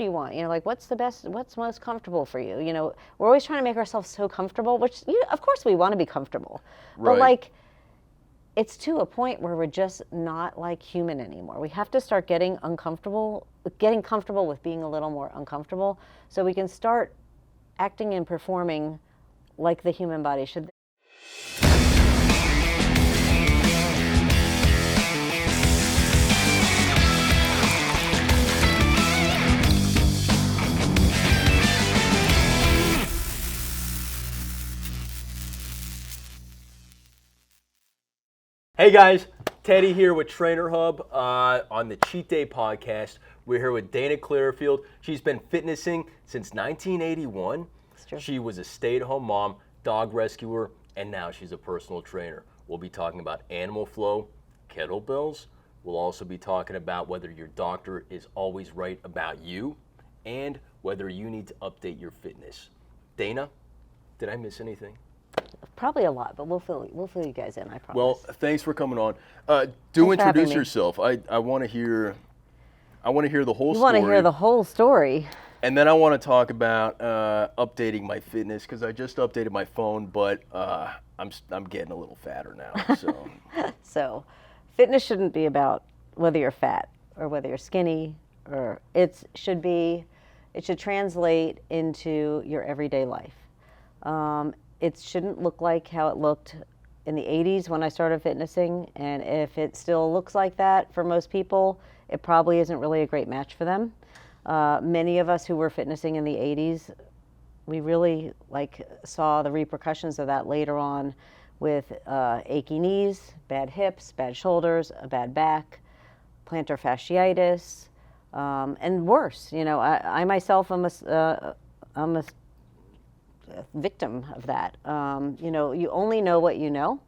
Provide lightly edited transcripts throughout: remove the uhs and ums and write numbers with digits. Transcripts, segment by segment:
do you want? Like what's most comfortable for you? We're always trying to make ourselves so comfortable, which of course we want to be comfortable. But like it's to a point where we're just not like human anymore. We have to start getting comfortable with being a little more uncomfortable so we can start acting and performing like the human body should. Hey guys, Teddy here with Trainer Hub on the Cheat Day podcast. We're here with Dana Clarfield. She's been fitnessing since 1981. She was a stay-at-home mom, dog rescuer, and now she's a personal trainer. We'll be talking about animal flow, kettlebells. We'll also be talking about whether your doctor is always right about you and whether you need to update your fitness. Dana, did I miss anything? Probably a lot, but we'll fill you guys in, I promise. Well, thanks for coming on. Introduce yourself. I want to hear the whole story. You want to hear the whole story. And then I want to talk about updating my fitness because I just updated my phone, but I'm getting a little fatter now. So. So, fitness shouldn't be about whether you're fat or whether you're skinny, or it should translate into your everyday life. It shouldn't look like how it looked in the 80s when I started fitnessing, and if it still looks like that for most people, it probably isn't really a great match for them. Many of us who were fitnessing in the 80s, we really saw the repercussions of that later on with achy knees, bad hips, bad shoulders, a bad back, plantar fasciitis, and worse. I myself am a victim of that. You only know what you know,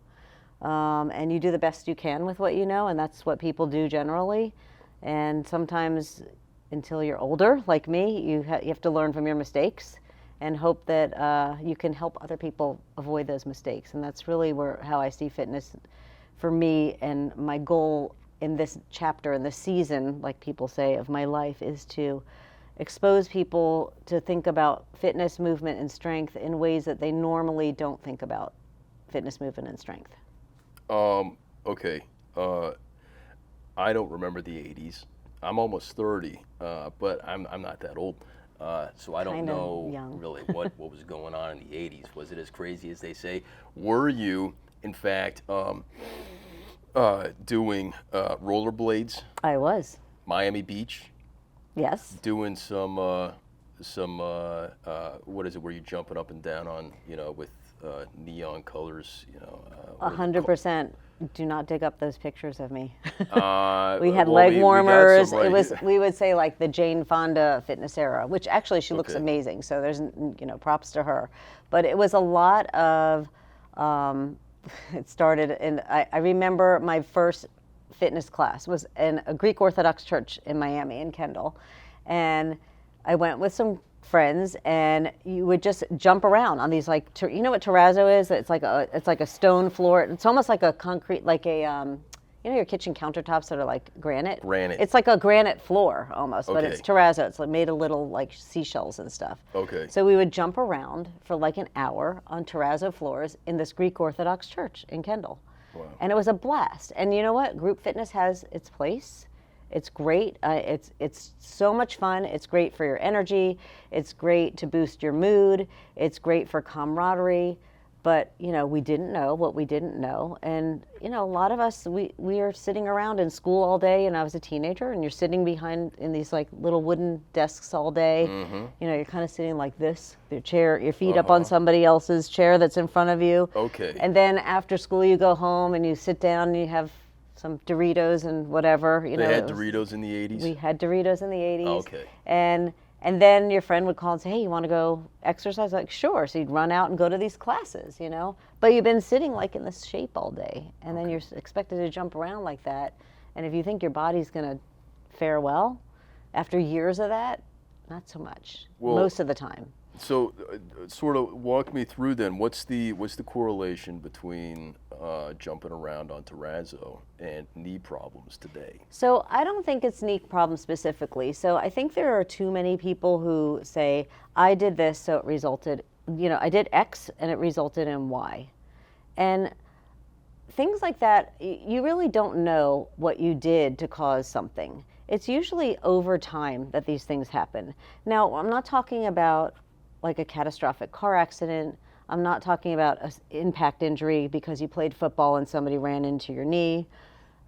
and you do the best you can with what you know, and that's what people do generally. And sometimes, until you're older, like me, you have to learn from your mistakes and hope that you can help other people avoid those mistakes. And that's really how I see fitness for me. And my goal in this chapter, in this season, like people say, of my life is to expose people to think about fitness, movement, and strength in ways that they normally don't think about fitness, movement, and strength. Okay. I don't remember the 80s. I'm almost 30, but I'm not that old. So I don't know really what was going on in the 80s. Was it as crazy as they say? Were you, in fact, doing rollerblades? I was. Miami Beach? Yes. Doing some what is it, where you're jumping up and down on, with neon colors, 100%. Do not dig up those pictures of me. We had well, leg warmers. We got some We would say like the Jane Fonda fitness era, which actually she looks amazing. So there's, props to her. But it was a lot of, it started in, I remember my first fitness class was in a Greek Orthodox church in Miami, in Kendall. And I went with some friends, and you would just jump around on these you know what terrazzo is? It's like a stone floor. It's almost like a concrete, like a your kitchen countertops that are like granite. Granite. It's like a granite floor almost, but it's terrazzo. It's made of little like seashells and stuff. Okay. So we would jump around for like an hour on terrazzo floors in this Greek Orthodox church in Kendall. Wow. And it was a blast. And you know what? Group fitness has its place. It's great. It's so much fun. It's great for your energy. It's great to boost your mood. It's great for camaraderie. But, we didn't know what we didn't know. And, a lot of us, we are sitting around in school all day, and I was a teenager, and you're sitting behind in these like little wooden desks all day. Mm-hmm. You're kind of sitting like this, your feet up on somebody else's chair that's in front of you. Okay. And then after school, you go home and you sit down and you have some Doritos and whatever. They had Doritos in the 80s? We had Doritos in the 80s. Okay. And then your friend would call and say, hey, you want to go exercise? Like, sure. So you'd run out and go to these classes, But you've been sitting like in this shape all day. And then you're expected to jump around like that. And if you think your body's going to fare well, after years of that, not so much. Most of the time. So, sort of walk me through then. What's the correlation between jumping around on terrazzo and knee problems today? So I don't think it's knee problems specifically. So I think there are too many people who say, I did this, so it resulted, I did X and it resulted in Y. And things like that, you really don't know what you did to cause something. It's usually over time that these things happen. Now, I'm not talking about like a catastrophic car accident. I'm not talking about an impact injury because you played football and somebody ran into your knee.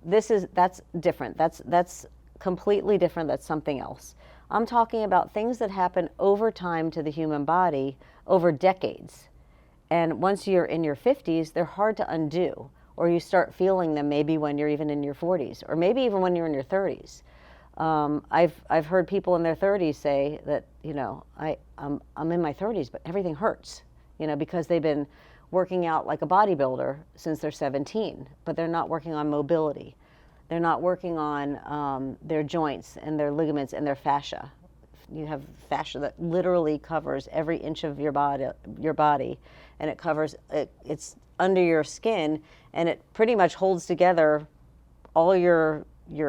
That's different. That's completely different. That's something else. I'm talking about things that happen over time to the human body over decades. And once you're in your 50s, they're hard to undo, or you start feeling them maybe when you're even in your 40s, or maybe even when you're in your 30s. I've heard people in their 30s say that, I'm in my 30s, but everything hurts, because they've been working out like a bodybuilder since they're 17, but they're not working on mobility. They're not working on their joints and their ligaments and their fascia. You have fascia that literally covers every inch of your body, and it covers it's under your skin, and it pretty much holds together all your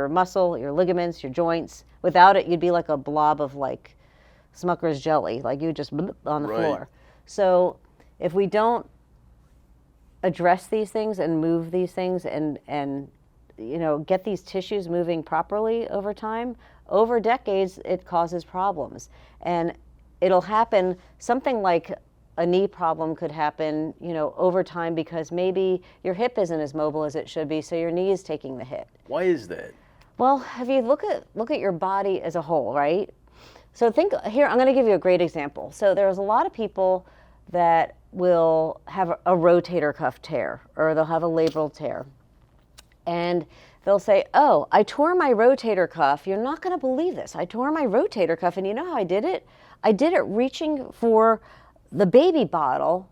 muscle, your ligaments, your joints. Without it, you'd be like a blob of like Smucker's jelly, like you just on the floor. So if we don't address these things and move these things and get these tissues moving properly over time, over decades, it causes problems. And it'll happen, something like a knee problem could happen, over time because maybe your hip isn't as mobile as it should be, so your knee is taking the hit. Why is that? Well, if you look at your body as a whole, right? So think here, I'm going to give you a great example. So there's a lot of people that will have a rotator cuff tear, or they'll have a labral tear. And they'll say, oh, I tore my rotator cuff. You're not going to believe this. I tore my rotator cuff, and you know how I did it? I did it reaching for the baby bottle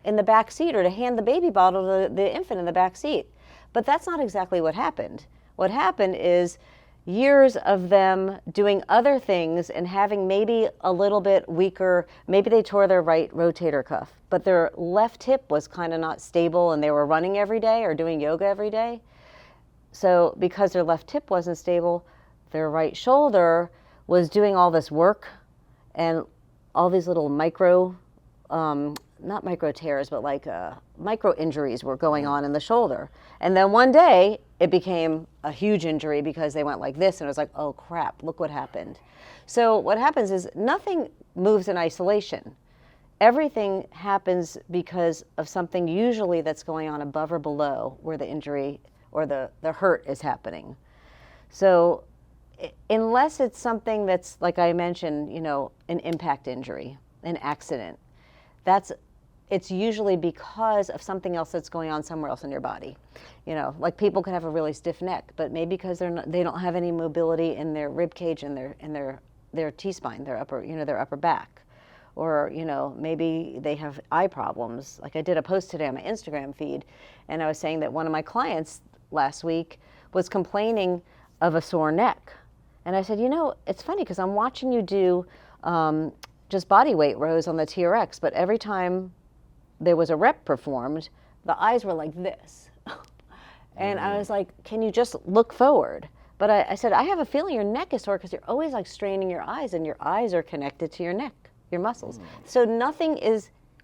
in the back seat, or to hand the baby bottle to the infant in the back seat. But that's not exactly what happened. What happened is years of them doing other things and having maybe a little bit weaker, maybe they tore their right rotator cuff, but their left hip was kind of not stable, and they were running every day or doing yoga every day. So because their left hip wasn't stable, their right shoulder was doing all this work, and all these little not micro tears, but like micro injuries were going on in the shoulder. And then one day it became a huge injury because they went like this, and it was like, oh crap, look what happened. So what happens is nothing moves in isolation. Everything happens because of something usually that's going on above or below where the injury or the hurt is happening. So unless it's something that's, like I mentioned, an impact injury, an accident, it's usually because of something else that's going on somewhere else in your body. Like people can have a really stiff neck, but maybe because they don't have any mobility in their rib cage and their T-spine, their upper back. Or, maybe they have eye problems. Like I did a post today on my Instagram feed, and I was saying that one of my clients last week was complaining of a sore neck. And I said, it's funny because I'm watching you do just body weight rows on the TRX, but every time there was a rep performed, the eyes were like this. And I was like, can you just look forward? But I said, I have a feeling your neck is sore because you're always like straining your eyes, and your eyes are connected to your neck, your muscles. So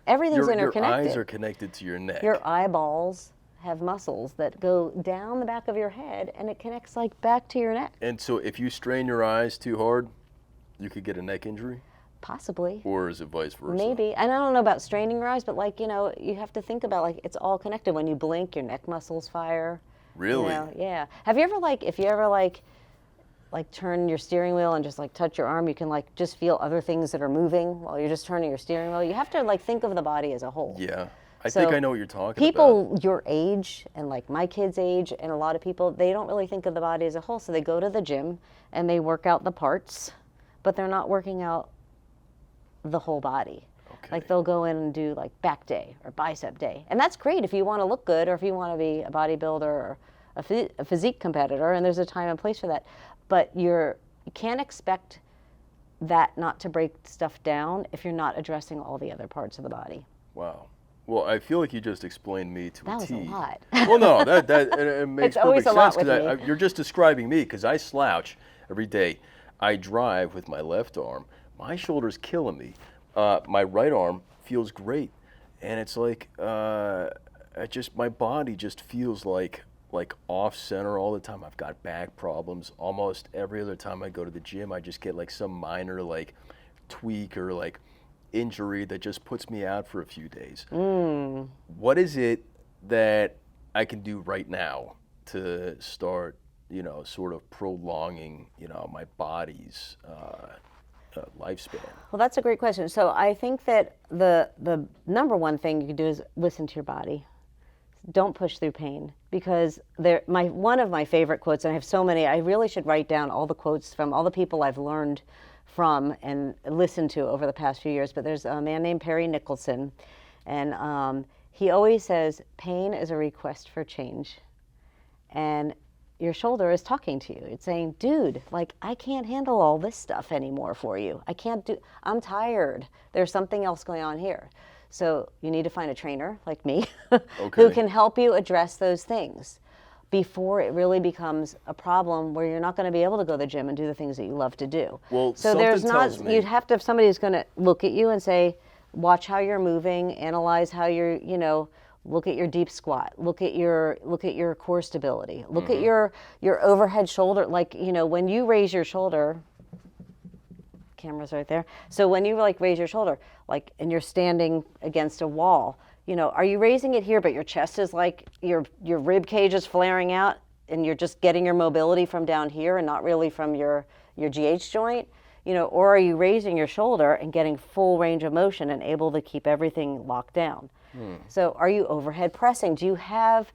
everything's interconnected. Your eyes are connected to your neck. Your eyeballs have muscles that go down the back of your head, and it connects like back to your neck. And so if you strain your eyes too hard, you could get a neck injury? Possibly. Or is it vice versa? Maybe. And I don't know about straining your eyes, but you have to think about it's all connected. When you blink, your neck muscles fire. Really? Yeah. Have you ever if you ever turn your steering wheel and just touch your arm, you can just feel other things that are moving while you're just turning your steering wheel. You have to think of the body as a whole. Yeah. I think I know what you're talking about. People your age and my kids' age and a lot of people, they don't really think of the body as a whole. So they go to the gym and they work out the parts, but they're not working out the whole body. Okay. They'll go in and do back day or bicep day. And that's great if you want to look good or if you want to be a bodybuilder or a physique competitor, and there's a time and place for that. But you can't expect that not to break stuff down if you're not addressing all the other parts of the body. Wow. Well, I feel like you just explained me to That a was T. a lot. Well, no, it makes It's always perfect a lot sense with me. you're just describing me because I slouch every day. I drive with my left arm. My shoulder's killing me. My right arm feels great, and it's like my body just feels like off center all the time. I've got back problems. Almost every other time I go to the gym, I just get like some minor like tweak or like injury that just puts me out for a few days. What is it that I can do right now to start, sort of prolonging, my body's lifespan? Well, that's a great question. So I think that the number one thing you can do is listen to your body. Don't push through pain, because one of my favorite quotes, and I have so many, I really should write down all the quotes from all the people I've learned from and listened to over the past few years, but there's a man named Perry Nicholson, and he always says, pain is a request for change. And your shoulder is talking to you. It's saying, dude, like, I can't handle all this stuff anymore for you. I'm tired. There's something else going on here. So you need to find a trainer like me who can help you address those things before it really becomes a problem where you're not going to be able to go to the gym and do the things that you love to do. Well, so you'd have to have somebody who's going to look at you and say, watch how you're moving, analyze how you're, look at your deep squat, look at your core stability, look at your overhead shoulder. Like, when you raise your shoulder, camera's right there. So when you like raise your shoulder, like, and you're standing against a wall, are you raising it here, but your chest is like, your rib cage is flaring out and you're just getting your mobility from down here and not really from your GH joint? Or are you raising your shoulder and getting full range of motion and able to keep everything locked down? So are you overhead pressing? Do you have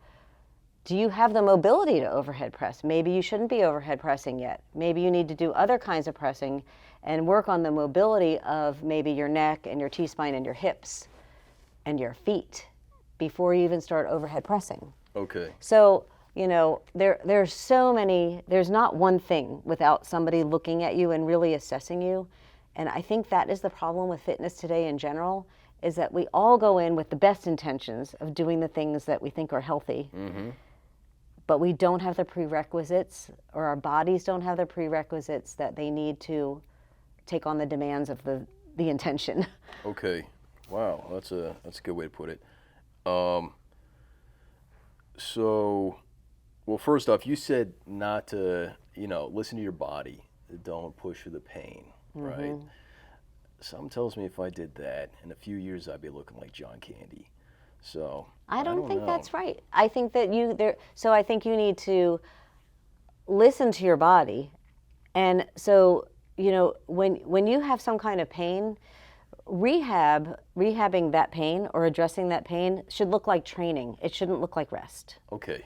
the mobility to overhead press? Maybe you shouldn't be overhead pressing yet. Maybe you need to do other kinds of pressing and work on the mobility of maybe your neck and your T-spine and your hips and your feet before you even start overhead pressing. Okay. So, there's so many, there's not one thing without somebody looking at you and really assessing you. And I think that is the problem with fitness today in general, is that we all go in with the best intentions of doing the things that we think are healthy, but we don't have the prerequisites, or our bodies don't have the prerequisites that they need to take on the demands of the intention. Okay. Wow, that's a good way to put it. So, well, first off, you said not to, listen to your body. Don't push through the pain, right? Something tells me if I did that, in a few years I'd be looking like John Candy. So I don't think know. that's right. I think that I think you need to listen to your body. And so, when you have some kind of pain, rehabbing that pain or addressing that pain should look like training. It shouldn't look like rest. Okay.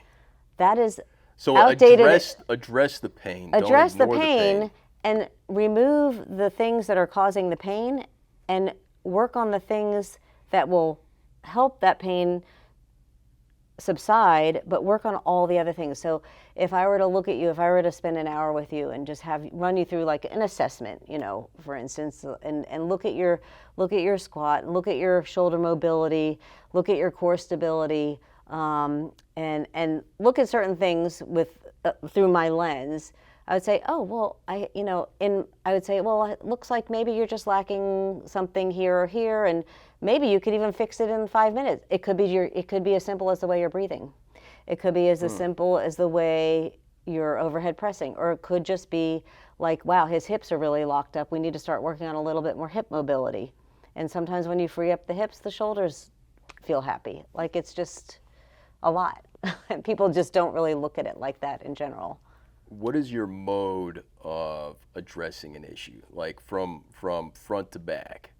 That is so outdated. Address the pain. Address Don't the ignore pain and remove the things that are causing the pain and work on the things that will help that pain subside, but work on all the other things. So if I were to look at you, if I were to spend an hour with you and just run you through like an assessment, for instance, and look at your squat, look at your shoulder mobility, look at your core stability, and look at certain things through my lens, I would say, oh, well, I would say, well, it looks like maybe you're just lacking something here or here, and maybe you could even fix it in 5 minutes. It could be as simple as the way you're breathing. It could be as simple as the way you're overhead pressing, or it could just be like, wow, his hips are really locked up. We need to start working on a little bit more hip mobility. And sometimes when you free up the hips, the shoulders feel happy. Like, it's just a lot. And people just don't really look at it like that in general. What is your mode of addressing an issue, like from front to back?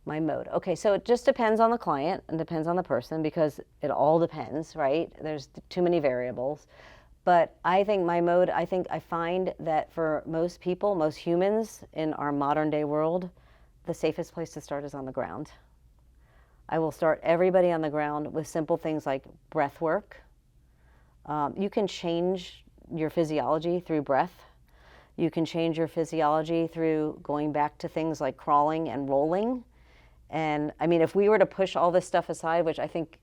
My mode. Okay, so it just depends on the client and depends on the person, because it all depends, right? There's too many variables. But I think my mode, I find that for most people, most humans in our modern day world, the safest place to start is on the ground. I will start everybody on the ground with simple things like breath work. You can change your physiology through breath. You can change your physiology through going back to things like crawling and rolling. And I mean, if we were to push all this stuff aside, which I think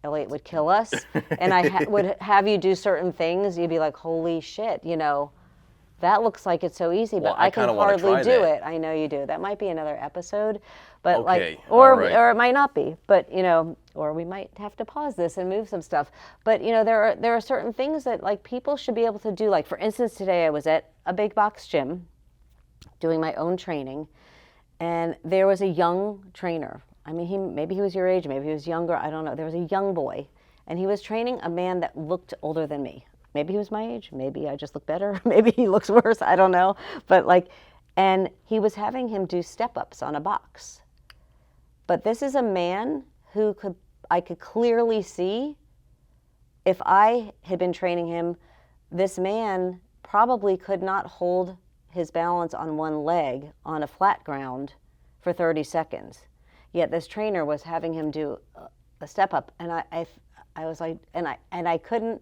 Elliot would kill us, and I would have you do certain things, you'd be like, holy shit, you know, that looks like it's so easy, but I can hardly do it. I know you do. That might be another episode, but okay. like, or it might not be, but you know, or we might have to pause this and move some stuff. But you know, there are certain things that like people should be able to do. Like for instance, today I was at a big box gym doing my own training, and there was a young trainer. I mean, maybe he was your age, maybe he was younger, I don't know. There was a young boy, and he was training a man that looked older than me. Maybe he was my age, maybe I just look better, maybe he looks worse, I don't know. But like, and he was having him do step-ups on a box. But this is a man who I could clearly see, if I had been training him, this man probably could not hold his balance on one leg on a flat ground for 30 seconds. Yet this trainer was having him do a step up, and I was like, and I couldn't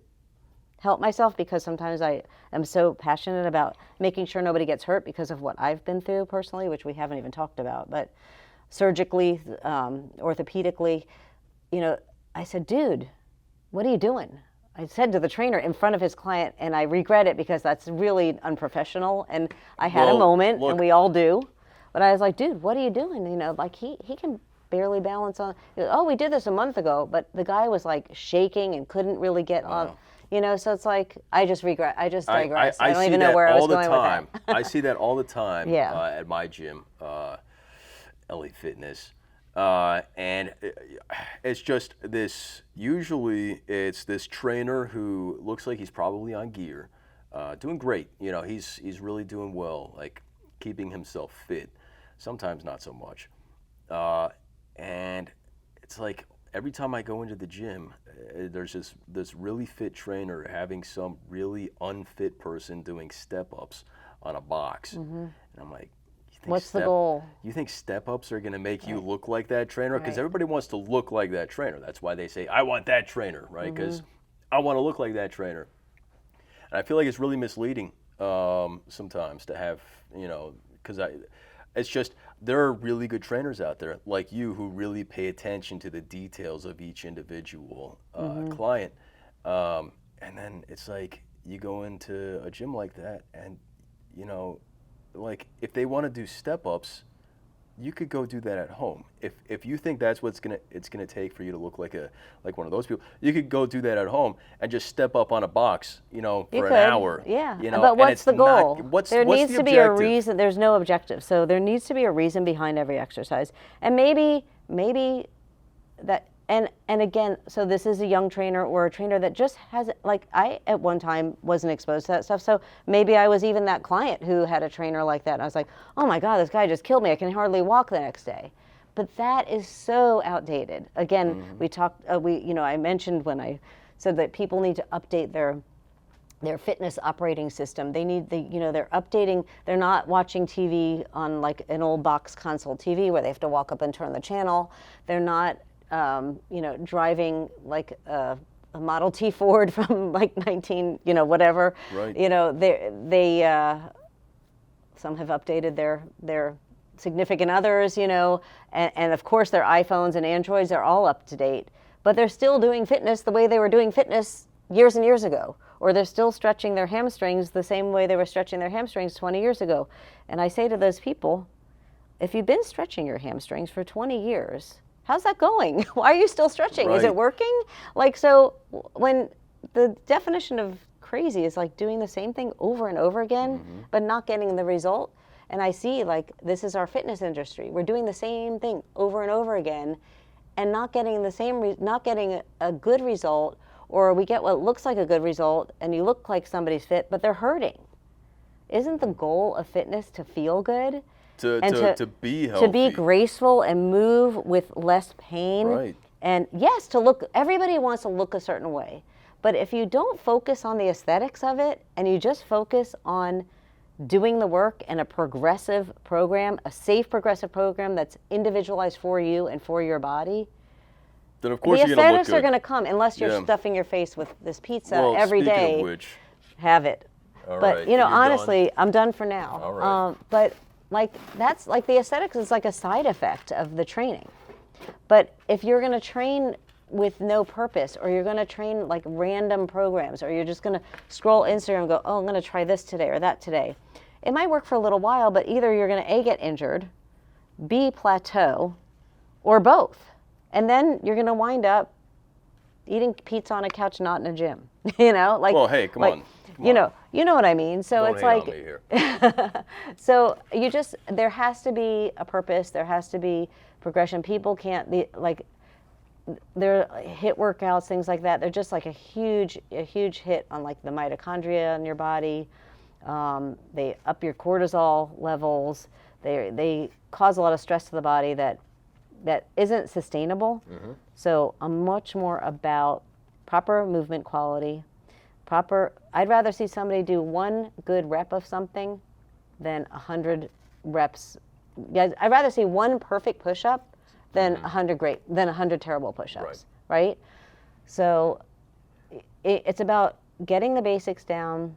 help myself, because sometimes I am so passionate about making sure nobody gets hurt because of what I've been through personally, which we haven't even talked about, but surgically, orthopedically, you know, I said, dude, what are you doing? I said to the trainer in front of his client, and I regret it because that's really unprofessional, and I had a moment, and we all do. But I was like, dude, what are you doing? You know, like he can barely balance on. Oh, we did this a month ago, but the guy was like shaking and couldn't really get on. You know, so it's like I just digress. I don't even know where I was going with that. I see that all the time. At my gym, LA Fitness, and it's just this. Usually, it's this trainer who looks like he's probably on gear, doing great. You know, he's really doing well, like keeping himself fit. Sometimes not so much. And it's like every time I go into the gym, there's this really fit trainer having some really unfit person doing step-ups on a box. And I'm like, what's the goal? You think step-ups are going to make you look like that trainer? Because everybody wants to look like that trainer. That's why they say, I want that trainer, right? Because I want to look like that trainer. And I feel like it's really misleading sometimes to have, you know, because it's just, there are really good trainers out there like you who really pay attention to the details of each individual client. And then it's like you go into a gym like that, and, you know, like if they want to do step-ups, you could go do that at home. If you think that's what it's gonna take for you to look like one of those people, you could go do that at home and just step up on a box, you know, for an hour. Yeah. You know, but what's the goal? There needs to be a reason. There's no objective, so there needs to be a reason behind every exercise. And maybe that. And again, so this is a young trainer or a trainer that just hasn't, like I at one time wasn't exposed to that stuff. So maybe I was even that client who had a trainer like that. And I was like, oh my God, this guy just killed me. I can hardly walk the next day. But that is so outdated. Again, we talked, I mentioned when I said that people need to update their fitness operating system. They're updating, they're not watching TV on like an old box console TV where they have to walk up and turn the channel. They're not, driving like a Model T Ford from like 19, whatever. Right. You know, they some have updated their significant others, and of course their iPhones and Androids are all up to date, but they're still doing fitness the way they were doing fitness years and years ago, or they're still stretching their hamstrings the same way they were stretching their hamstrings 20 years ago. And I say to those people, if you've been stretching your hamstrings for 20 years, how's that going? Why are you still stretching? Right. Is it working? Like, so when the definition of crazy is like doing the same thing over and over again, but not getting the result. And I see like, this is our fitness industry. We're doing the same thing over and over again and not getting not getting a good result, or we get what looks like a good result and you look like somebody's fit, but they're hurting. Isn't the goal of fitness to feel good? To be healthy. To be graceful and move with less pain. Right. And yes, everybody wants to look a certain way. But if you don't focus on the aesthetics of it and you just focus on doing the work in a progressive program, a safe progressive program that's individualized for you and for your body, then of course the you're gonna look aesthetics are going to come unless you're stuffing your face with this pizza well, every speaking day. Of which, have it. All But right, you know, you're done. honestly, I'm done for now. All right. But like that's like the aesthetics is like a side effect of the training. But if you're going to train with no purpose, or you're going to train like random programs, or you're just going to scroll Instagram and go, oh, I'm going to try this today or that today, it might work for a little while, but either you're going to A, get injured, B, plateau, or both. And then you're going to wind up eating pizza on a couch, not in a gym. You know, like, Well, hey, come on. You know what I mean? So Don't it's hate like, on me here. so there has to be a purpose. There has to be progression. People can't, their HIIT workouts, things like that. They're just like a huge hit on like the mitochondria in your body. They up your cortisol levels. They cause a lot of stress to the body that isn't sustainable. Mm-hmm. So I'm much more about proper movement quality. I'd rather see somebody do one good rep of something than 100 reps. Yeah, I'd rather see one perfect push-up than 100 terrible push-ups, right? So it's about getting the basics down,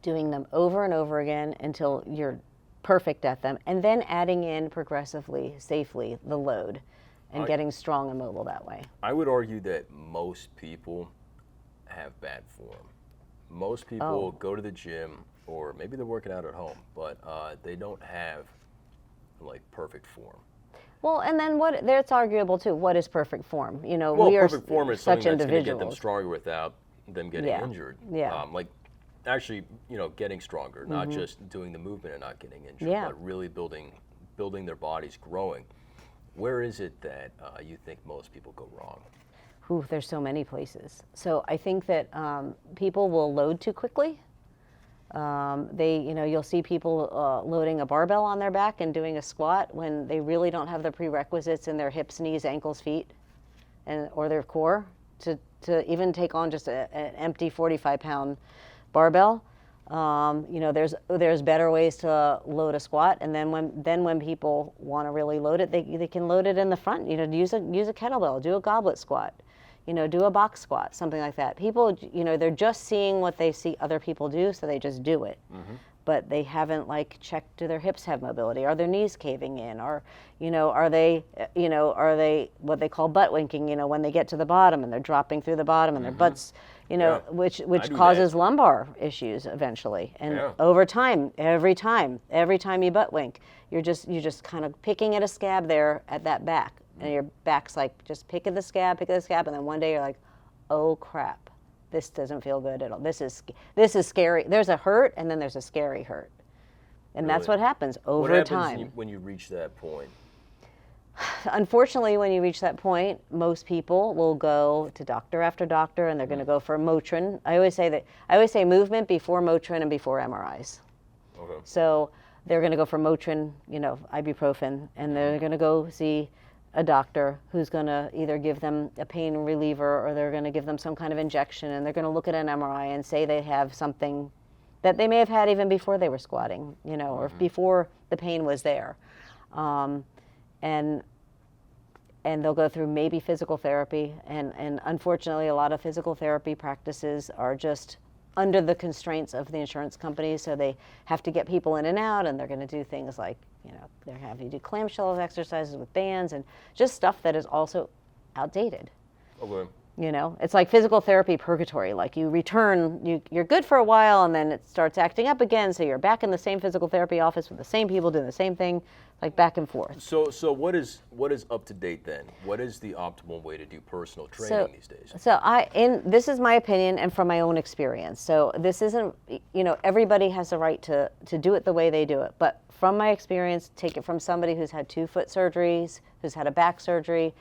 doing them over and over again until you're perfect at them, and then adding in progressively, safely, the load, and getting strong and mobile that way. I would argue that most people have bad form. Most people go to the gym, or maybe they're working out at home, but they don't have like perfect form. Well, and then that's arguable too. What is perfect form? You know, well, we are perfect form is such something that's going to individuals. get them stronger without them getting injured. Yeah. Like actually, getting stronger, not just doing the movement and not getting injured, but really building their bodies, growing. Where is it that you think most people go wrong? Ooh, there's so many places. So I think that people will load too quickly. You'll see people loading a barbell on their back and doing a squat when they really don't have the prerequisites in their hips, knees, ankles, feet, or their core to even take on just an empty 45-pound barbell. There's better ways to load a squat, and then when people want to really load it, they can load it in the front. Use a kettlebell, do a goblet squat. Do a box squat, something like that. People, they're just seeing what they see other people do, so they just do it. Mm-hmm. But they haven't checked, do their hips have mobility? Are their knees caving in? Or, are they what they call butt winking? when they get to the bottom and they're dropping through the bottom and their butts, which causes lumbar issues eventually. And over time, every time you butt wink, you're just kind of picking at a scab there at that back. And your back's just pick at the scab, and then one day you're like, oh crap, this doesn't feel good at all. This is scary. There's a hurt, and then there's a scary hurt. And that's what happens over time. What happens when you reach that point? Unfortunately, when you reach that point, most people will go to doctor after doctor, and they're going to go for Motrin. I always say movement before Motrin and before MRIs. Okay. So they're going to go for Motrin, ibuprofen, and they're going to go see a doctor who's going to either give them a pain reliever, or they're going to give them some kind of injection, and they're going to look at an MRI and say they have something that they may have had even before they were squatting, or before the pain was there. And they'll go through maybe physical therapy, and unfortunately a lot of physical therapy practices are just under the constraints of the insurance companies, so they have to get people in and out, and they're going to do things like they're having to do clamshell exercises with bands and just stuff that is also outdated. Okay. It's like physical therapy purgatory. Like you're good for a while, and then it starts acting up again, so you're back in the same physical therapy office with the same people doing the same thing, like back and forth. So what is up to date then? What is the optimal way to do personal training these days? So this is my opinion and from my own experience. So this isn't, everybody has the right to do it the way they do it. But from my experience, take it from somebody who's had 2 foot surgeries, who's had a back surgery,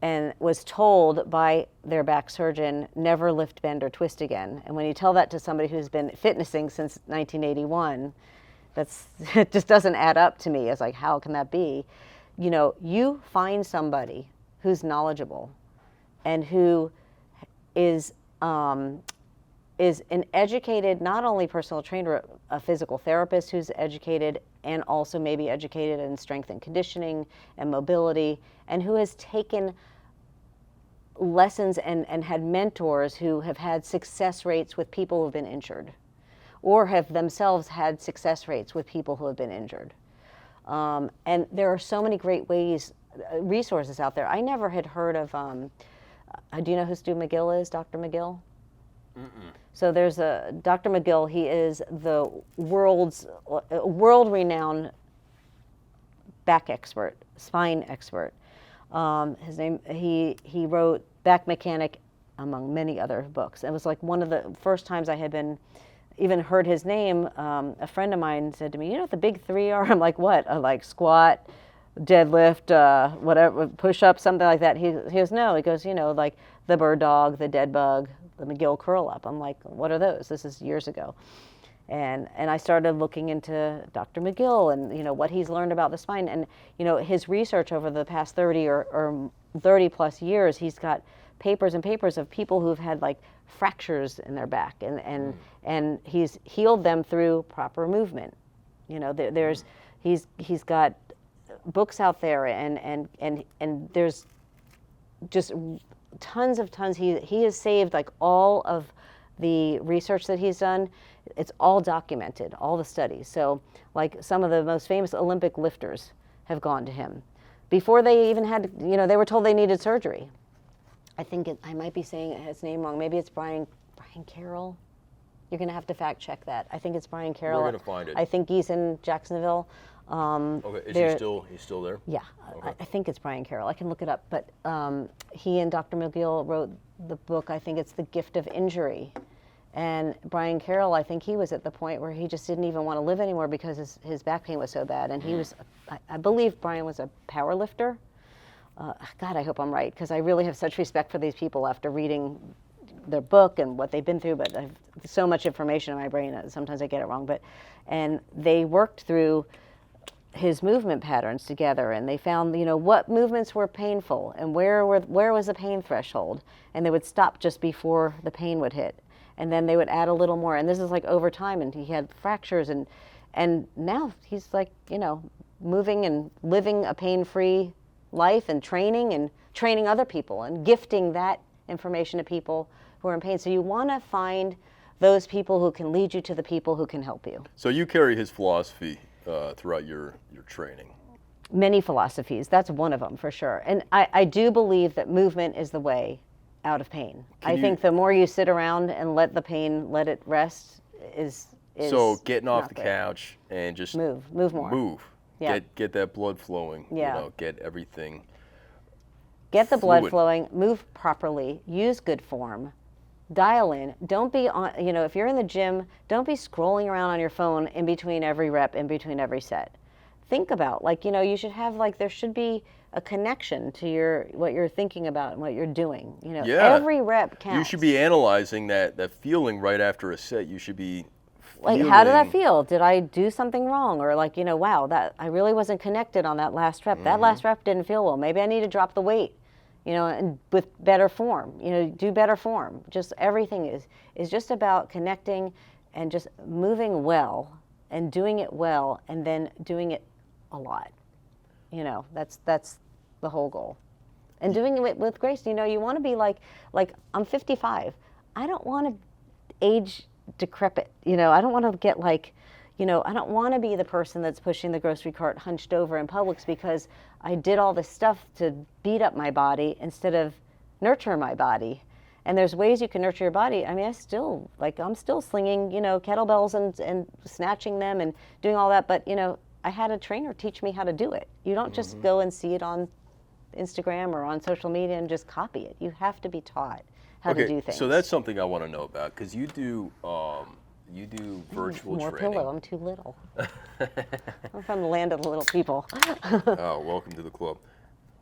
and was told by their back surgeon, never lift, bend, or twist again. And when you tell that to somebody who's been fitnessing since 1981, it just doesn't add up to me. It's like, how can that be? You find somebody who's knowledgeable and who is an educated, not only personal trainer, a physical therapist who's educated and also maybe educated in strength and conditioning and mobility, and who has taken lessons and had mentors who have had success rates with people who've been injured. or have themselves had success rates with people who have been injured. And there are so many great resources out there. I never had heard of, do you know who Stu McGill is, Dr. McGill? Mm-mm. So there's Dr. McGill, he is the world-renowned back expert, spine expert. His name, he wrote Back Mechanic, among many other books. It was like one of the first times I had even heard his name. A friend of mine said to me, you know what the big three are? I'm like, what? Like squat, deadlift, whatever, push-up, something like that. He goes, no. He goes, like the bird dog, the dead bug, the McGill curl-up. I'm like, what are those? This is years ago. And I started looking into Dr. McGill and, what he's learned about the spine. And, his research over the past 30 or 30 plus years, he's got papers and papers of people who've had like fractures in their back and he's healed them through proper movement. He's got books out there and there's just tons. He has saved like all of the research that he's done. It's all documented, all the studies. So like some of the most famous Olympic lifters have gone to him before they even had, they were told they needed surgery. I might be saying his name wrong. Maybe it's Brian Carroll. You're going to have to fact check that. I think it's Brian Carroll. We're going to find it. I think he's in Jacksonville. Okay, he's still there? Yeah, okay. I think it's Brian Carroll. I can look it up. But he and Dr. McGill wrote the book, I think it's The Gift of Injury. And Brian Carroll, I think he was at the point where he just didn't even want to live anymore because his back pain was so bad. And he was, I believe Brian was a power lifter. God, I hope I'm right, because I really have such respect for these people after reading their book and what they've been through, but I have so much information in my brain that sometimes I get it wrong. And they worked through his movement patterns together, and they found, what movements were painful and where was the pain threshold, and they would stop just before the pain would hit, and then they would add a little more, and this is like over time, and he had fractures, and now he's like, moving and living a pain-free life and training other people and gifting that information to people who are in pain. So you want to find those people who can lead you to the people who can help you. So you carry his philosophy throughout your training. Many philosophies. That's one of them for sure. And I do believe that movement is the way out of pain. I think the more you sit around and let the pain, let it rest is so getting off the great. Couch and just move more. Yeah. Get that blood flowing. Yeah. Get everything. Get the fluid. blood flowing, move properly, use good form, dial in. Don't be on, if you're in the gym, don't be scrolling around on your phone in between every rep, in between every set. Think about, you should have, there should be a connection to what you're thinking about and what you're doing. Every rep counts. You should be analyzing that feeling right after a set. You should be how did that feel? Did I do something wrong? Or wow, that I really wasn't connected on that last rep. Mm-hmm. That last rep didn't feel well. Maybe I need to drop the weight, and with better form, do better form. Just everything is just about connecting and just moving well and doing it well and then doing it a lot. That's the whole goal. And doing it with grace. You want to be like I'm 55. I don't want to age decrepit. I don't want to get I don't want to be the person that's pushing the grocery cart hunched over in Publix because I did all this stuff to beat up my body instead of nurture my body. And there's ways you can nurture your body. I mean, I'm still slinging, kettlebells and snatching them and doing all that. But, I had a trainer teach me how to do it. You don't just go and see it on Instagram or on social media and just copy it. You have to be taught how to do things. So that's something I want to know about, because you do virtual More training. pillow, I'm too little. I'm from the land of the little people. Oh, welcome to the club.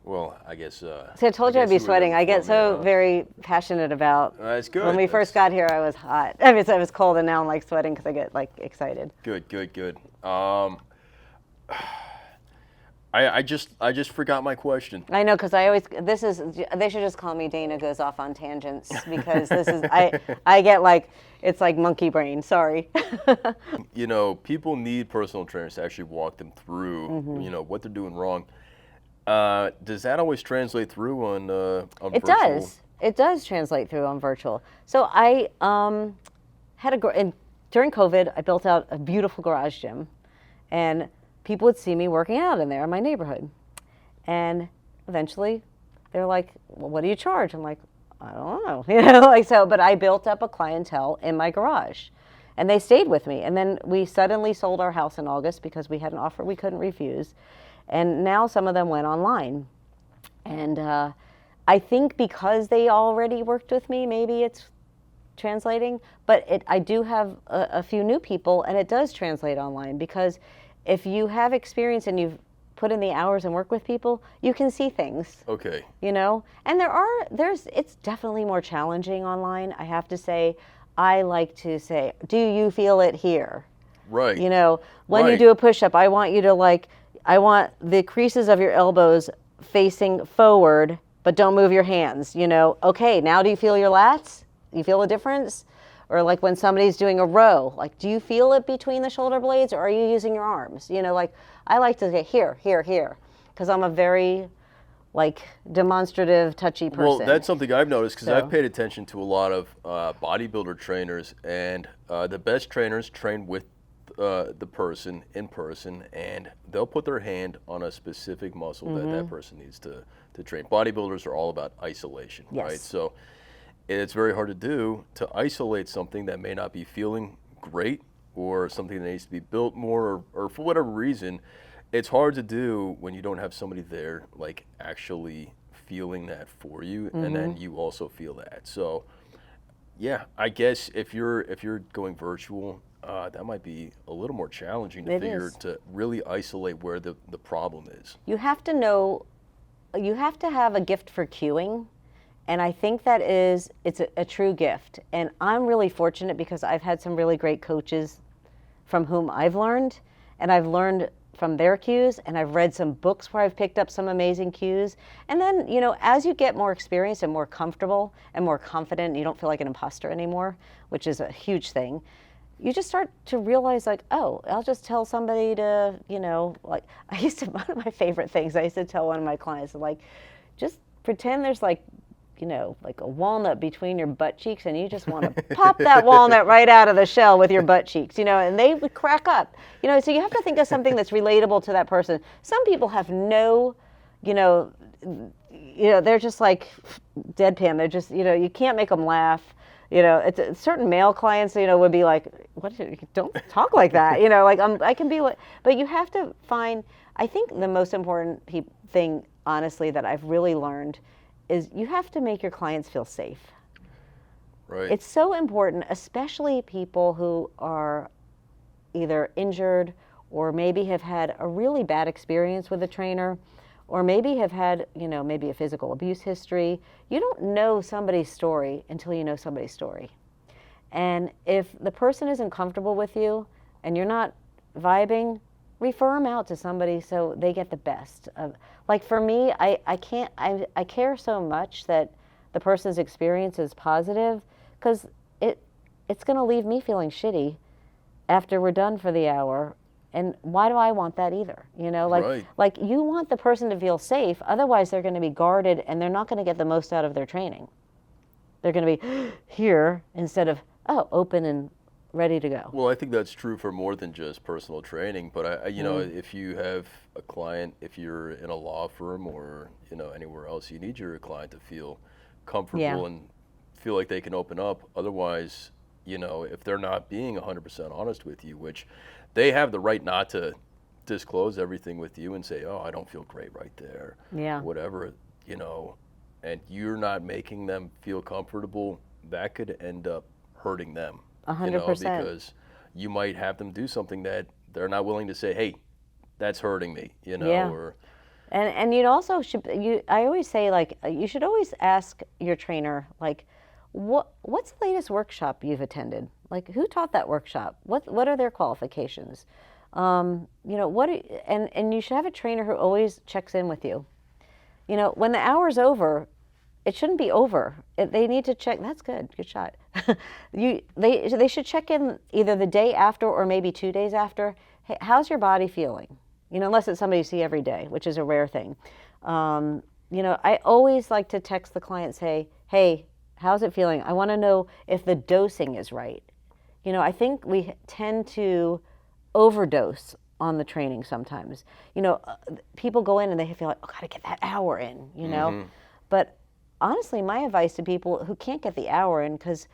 Well, I guess. So I told you I'd be sweating. I get so very passionate about. That's good. When we first got here, I was hot. I mean, I was cold, and now I'm sweating because I get excited. Good. I just forgot my question. I know, because they should just call me Dana Goes Off on Tangents, because I get it's like monkey brain, sorry. People need personal trainers to actually walk them through, what they're doing wrong. Does that always translate through on virtual? It does translate through on virtual. So I had during COVID, I built out a beautiful garage gym, and people would see me working out in there in my neighborhood. And eventually, they're like, "Well, what do you charge?" I'm like, "I don't know," like so. But I built up a clientele in my garage, and they stayed with me. And then we suddenly sold our house in August because we had an offer we couldn't refuse, and now some of them went online. And I think because they already worked with me, maybe it's translating. But I do have a few new people, and it does translate online because if you have experience and you've put in the hours and work with people, you can see things. Okay. And it's definitely more challenging online. I have to say, I like to say, do you feel it here? Right. When you do a push-up, I want you to I want the creases of your elbows facing forward, but don't move your hands. Okay, now do you feel your lats? You feel a difference? Or like when somebody's doing a row, do you feel it between the shoulder blades, or are you using your arms? I like to say here, here, here, because I'm a very demonstrative, touchy person. Well, that's something I've noticed because I've paid attention to a lot of bodybuilder trainers, and the best trainers train with the person in person, and they'll put their hand on a specific muscle that person needs to train. Bodybuilders are all about isolation, right? So it's very hard to isolate something that may not be feeling great, or something that needs to be built more, or for whatever reason. It's hard to do when you don't have somebody there actually feeling that for you, and then you also feel that. So yeah, I guess if you're going virtual, that might be a little more challenging to really isolate where the problem is. You have to have a gift for cueing. And I think it's a true gift. And I'm really fortunate because I've had some really great coaches from whom I've learned, and I've learned from their cues, and I've read some books where I've picked up some amazing cues. And then, as you get more experience and more comfortable and more confident, you don't feel like an imposter anymore, which is a huge thing. You just start to realize oh, I'll just tell somebody to, one of my favorite things I used to tell one of my clients, just pretend there's like a walnut between your butt cheeks, and you just want to pop that walnut right out of the shell with your butt cheeks, and they would crack up. So you have to think of something that's relatable to that person. Some people have no, they're just deadpan. They're just, you can't make them laugh. It's certain male clients, would be like, "What? Don't talk like that." I can be but you have to find. I think the most important thing, honestly, that I've really learned is you have to make your clients feel safe. Right. It's so important, especially people who are either injured or maybe have had a really bad experience with a trainer, or maybe have had, maybe a physical abuse history. You don't know somebody's story until you know somebody's story. And if the person isn't comfortable with you and you're not vibing, refer them out to somebody so they get the best of. For me, I care so much that the person's experience is positive, because it's going to leave me feeling shitty after we're done for the hour. And why do I want that either? Right. You want the person to feel safe, otherwise they're going to be guarded and they're not going to get the most out of their training. They're going to be here instead of, open and ready to go. Well, I think that's true for more than just personal training, but if you have a client, if you're in a law firm or anywhere else, you need your client to feel comfortable and feel like they can open up. Otherwise, if they're not being 100% honest with you, which they have the right not to disclose everything with you and say, "Oh, I don't feel great right there," whatever, and you're not making them feel comfortable, that could end up hurting them. 100%. Because you might have them do something that they're not willing to say, "Hey, that's hurting me," or. And you'd also I always say, you should always ask your trainer, what's the latest workshop you've attended? Who taught that workshop? What are their qualifications? And you should have a trainer who always checks in with you. When the hour's over, it shouldn't be over. They need to check. That's good. Good shot. They should check in either the day after or maybe 2 days after. Hey, how's your body feeling? Unless it's somebody you see every day, which is a rare thing. I always like to text the client, say, "Hey, how's it feeling? I want to know if the dosing is right." I think we tend to overdose on the training sometimes. People go in and they feel like, oh, got to get that hour in. But honestly, my advice to people who can't get the hour in, because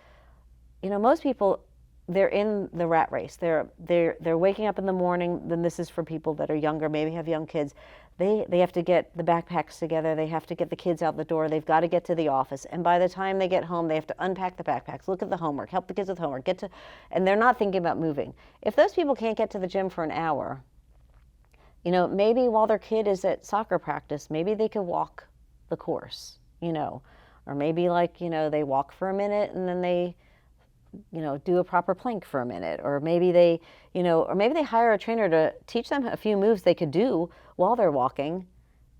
most people, they're in the rat race. They're waking up in the morning. Then this is for people that are younger, maybe have young kids. They have to get the backpacks together. They have to get the kids out the door. They've got to get to the office. And by the time they get home, they have to unpack the backpacks, look at the homework, help the kids with homework, and they're not thinking about moving. If those people can't get to the gym for an hour, maybe while their kid is at soccer practice, maybe they could walk the course, or maybe they walk for a minute and then they do a proper plank for a minute, or maybe they hire a trainer to teach them a few moves they could do while they're walking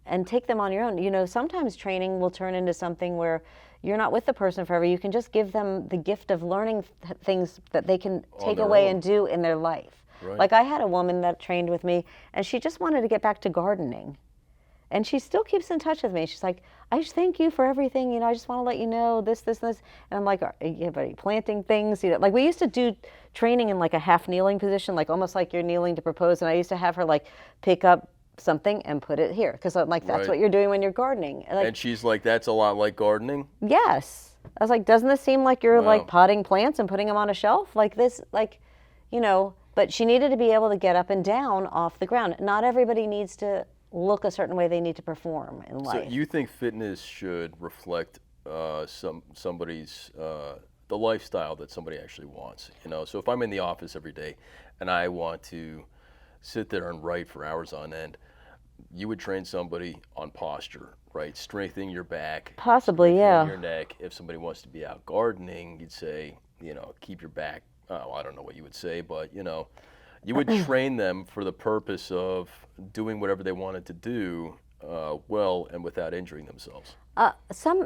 and take them on your own. Sometimes training will turn into something where you're not with the person forever. You can just give them the gift of learning things that they can take away and do in their life. Right. Like I had a woman that trained with me and she just wanted to get back to gardening. And she still keeps in touch with me. She's like, I just thank you for everything. I just want to let you know this, this, and this. And I'm like, are you planting things? Like we used to do training in like a half kneeling position, like almost like you're kneeling to propose. And I used to have her like pick up something and put it here. Because I'm like, that's what you're doing when you're gardening. And she's like, that's a lot like gardening? Yes. I was like, doesn't this seem like you're like potting plants and putting them on a shelf? Like this, but she needed to be able to get up and down off the ground. Not everybody needs to look a certain way. They need to perform in life. So you think fitness should reflect somebody's the lifestyle that somebody actually wants? So if I'm in the office every day and I want to sit there and write for hours on end, you would train somebody on posture, right? Strengthening your back, possibly, yeah, your neck. If somebody wants to be out gardening, you'd say, keep your back. I don't know what you would say, but you would train them for the purpose of doing whatever they wanted to do well and without injuring themselves.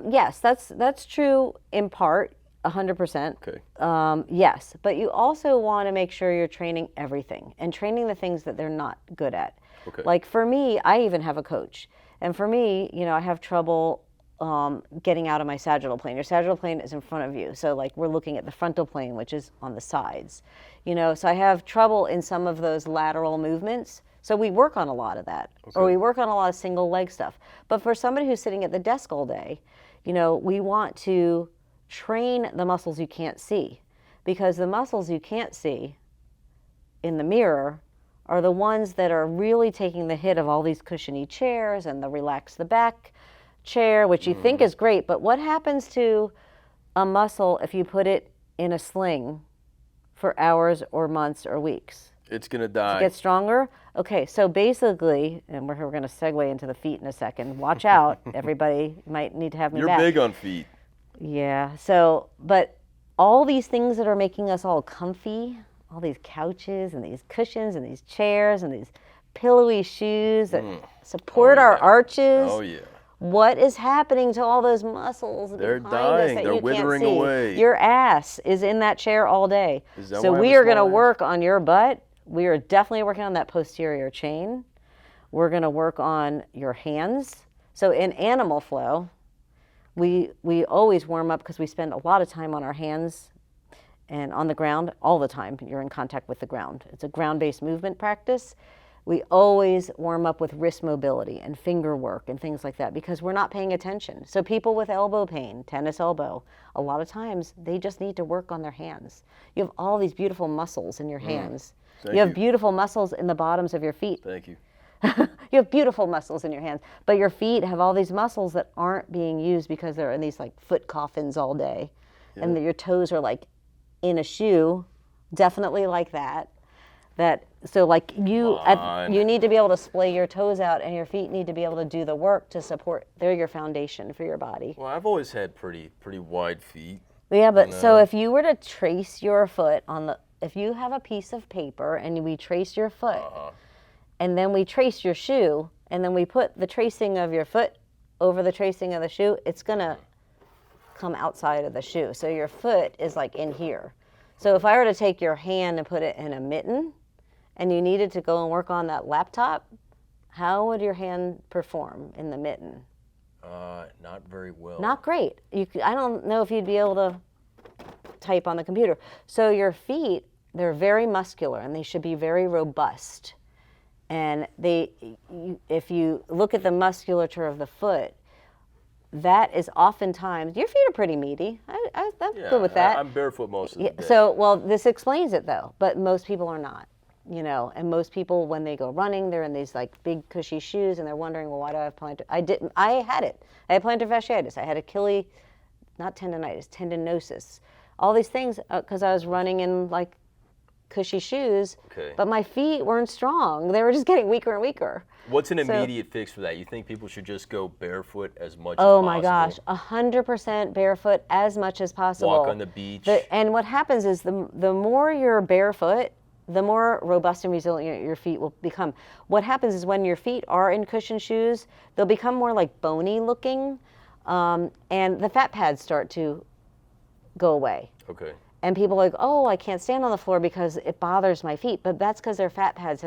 Yes, that's true in part, 100%. Okay. Yes, but you also want to make sure you're training everything and training the things that they're not good at. Okay. Like for me, I even have a coach. And for me, I have trouble getting out of my sagittal plane. Your sagittal plane is in front of you. So like we're looking at the frontal plane, which is on the sides. So I have trouble in some of those lateral movements. So we work on a lot of that. Okay. Or we work on a lot of single leg stuff. But for somebody who's sitting at the desk all day, we want to train the muscles you can't see. Because the muscles you can't see in the mirror are the ones that are really taking the hit of all these cushiony chairs and the relax the back chair, which you think is great, but what happens to a muscle if you put it in a sling for hours or months or weeks? It's going to die. To get stronger? Okay, so basically, and we're going to segue into the feet in a second. Watch out, everybody might need to have me back. You're big on feet. Yeah, but all these things that are making us all comfy, all these couches and these cushions and these chairs and these pillowy shoes that support our arches. Oh, yeah. What is happening to all those muscles They're behind dying. us that They're you withering can't see? away. Your ass is in that chair all day. Is that so why we are going to work on your butt. We are definitely working on that posterior chain. We're going to work on your hands. So in animal flow, we always warm up because we spend a lot of time on our hands and on the ground all the time. You're in contact with the ground. It's a ground-based movement practice. We always warm up with wrist mobility and finger work and things like that because we're not paying attention. So people with elbow pain, tennis elbow, a lot of times they just need to work on their hands. You have all these beautiful muscles in your hands. You have beautiful muscles in the bottoms of your feet. Thank you. You have beautiful muscles in your hands, but your feet have all these muscles that aren't being used because they're in these like foot coffins all day. Yeah. And your toes are like in a shoe, definitely like that. So like you need to be able to splay your toes out and your feet need to be able to do the work to support. They're your foundation for your body. Well, I've always had pretty wide feet. Yeah, but so if you were to trace your foot if you have a piece of paper and we trace your foot and then we trace your shoe and then we put the tracing of your foot over the tracing of the shoe, it's going to come outside of the shoe. So your foot is like in here. So if I were to take your hand and put it in a mitten, and you needed to go and work on that laptop, how would your hand perform in the mitten? Not very well. Not great. I don't know if you'd be able to type on the computer. So your feet, they're very muscular and they should be very robust. And if you look at the musculature of the foot, that is oftentimes, your feet are pretty meaty. I'm good with that. I'm barefoot most of the day. So, well, this explains it though, but most people are not, and most people, when they go running, they're in these like big cushy shoes and they're wondering, well, why do I have I had it. I had plantar fasciitis. I had not tendonitis, tendinosis, all these things because I was running in like cushy shoes, but my feet weren't strong. They were just getting weaker and weaker. What's an immediate fix for that? You think people should just go barefoot as much as possible? Oh my gosh, 100% barefoot as much as possible. Walk on the beach. And what happens is the more you're barefoot, the more robust and resilient your feet will become. What happens is when your feet are in cushioned shoes, they'll become more like bony looking, and the fat pads start to go away. Okay. And people are like, oh, I can't stand on the floor because it bothers my feet. But that's because their fat pads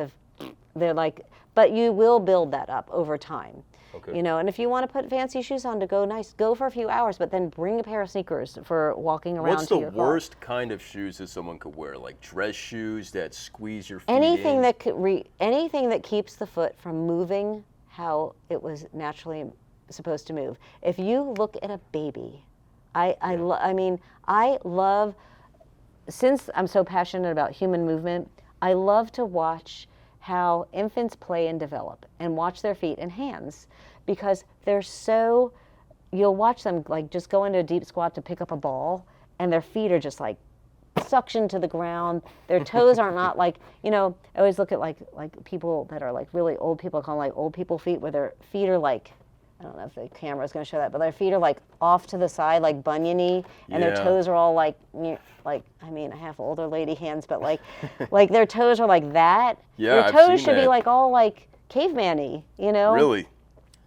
but you will build that up over time. Okay. And if you want to put fancy shoes on to go nice, go for a few hours, but then bring a pair of sneakers for walking around What's to your car. What's the worst kind of shoes that someone could wear? Like dress shoes that squeeze your feet anything in? Anything that keeps the foot from moving how it was naturally supposed to move. If you look at a baby, I love, since I'm so passionate about human movement, I love to watch how infants play and develop and watch their feet and hands, because you'll watch them like just go into a deep squat to pick up a ball and their feet are just like suction to the ground. Their toes are not like, I always look at like people that are like really old people, I call them like old people feet, where their feet are like, I don't know if the camera's going to show that, but their feet are like off to the side, like buniony, and their toes are all like I have older lady hands, but like their toes are like that. Yeah, Your I've toes seen should that. be like all like caveman-y, Really?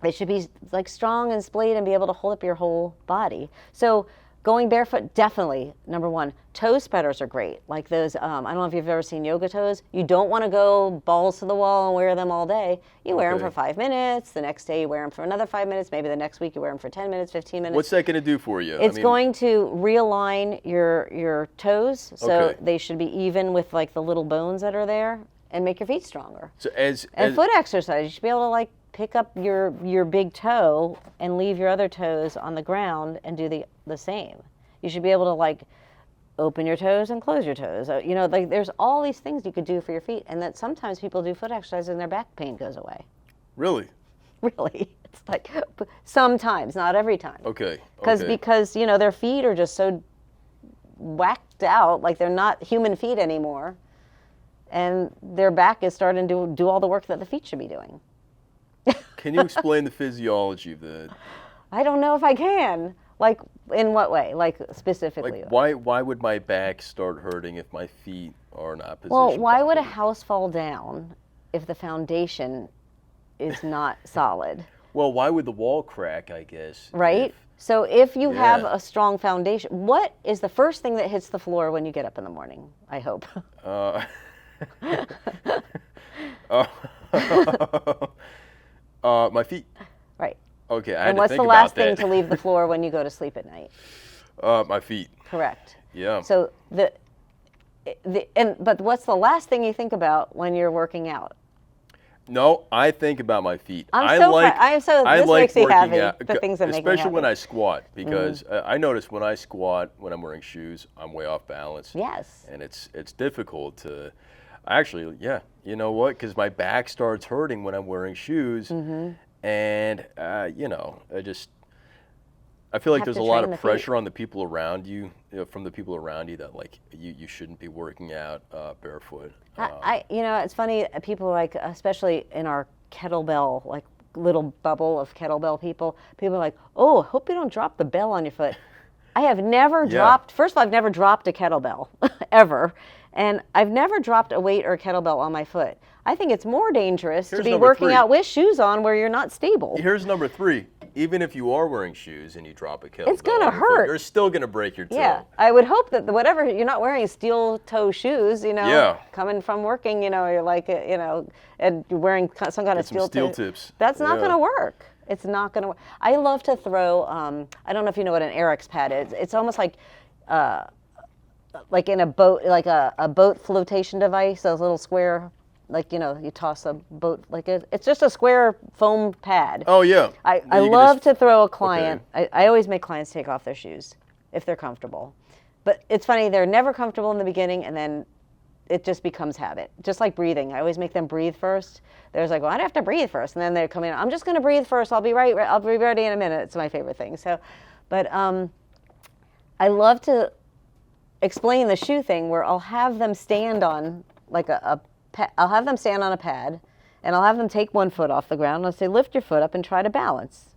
They should be like strong and splayed and be able to hold up your whole body. So going barefoot, definitely, number one. Toe spreaders are great. Like those, I don't know if you've ever seen yoga toes. You don't want to go balls to the wall and wear them all day. You wear them for 5 minutes. The next day you wear them for another 5 minutes. Maybe the next week you wear them for 10 minutes, 15 minutes. What's that going to do for you? It's going to realign your toes. So they should be even with like the little bones that are there and make your feet stronger. So foot exercise, you should be able to like pick up your big toe and leave your other toes on the ground and do the same. You should be able to like open your toes and close your toes. Like there's all these things you could do for your feet, and that sometimes people do foot exercise and their back pain goes away. Really? Really. It's like sometimes, not every time. Okay. Because their feet are just so whacked out, like they're not human feet anymore, and their back is starting to do all the work that the feet should be doing. Can you explain the physiology of that? I don't know if I can. Like, in what way? Like, specifically? Like, why would my back start hurting if my feet are not positioned Well, why would a properly? house fall down if the foundation is not solid? Well, why would the wall crack, I guess? Right? So if you have a strong foundation, what is the first thing that hits the floor when you get up in the morning, I hope? My feet. Right. Okay, And what's the last thing to leave the floor when you go to sleep at night? My feet. Correct. Yeah. So but what's the last thing you think about when you're working out? No, I think about my feet. This makes me happy. Out, the things that make me happy. especially when I squat, because I notice when I squat, when I'm wearing shoes, I'm way off balance. Yes. And it's difficult to, actually, you know what? Because my back starts hurting when I'm wearing shoes, and I feel like there's a lot of pressure on the people around you, from the people around you, that like you shouldn't be working out barefoot. It's funny. People like, especially in our kettlebell, like little bubble of kettlebell people are like, oh, hope you don't drop the bell on your foot. I have never dropped. First of all, I've never dropped a kettlebell ever, and I've never dropped a weight or a kettlebell on my foot. I think it's more dangerous to be working out with shoes on where you're not stable. Here's number 3. Even if you are wearing shoes and you drop a kettlebell, it's gonna hurt. You're still gonna break your toe. Yeah, I would hope that whatever, you're not wearing steel toe shoes, coming from working, you're like, and you're wearing some kind of steel tips. That's not gonna work. It's not gonna work. I love to throw. I don't know if you know what an Eric's pad is. It's almost like like in a boat, like a boat flotation device, those little square, like, you toss a boat, like it's just a square foam pad. Oh, yeah. I love to throw a client, I always make clients take off their shoes if they're comfortable. But it's funny, they're never comfortable in the beginning, and then it just becomes habit. Just like breathing. I always make them breathe first. There's like, well, I have to breathe first. And then they come in, I'm just going to breathe first. I'll be ready in a minute. It's my favorite thing. So, but I love to explain the shoe thing where I'll have them stand on like I'll have them stand on a pad, and I'll have them take one foot off the ground. And I'll say, lift your foot up and try to balance.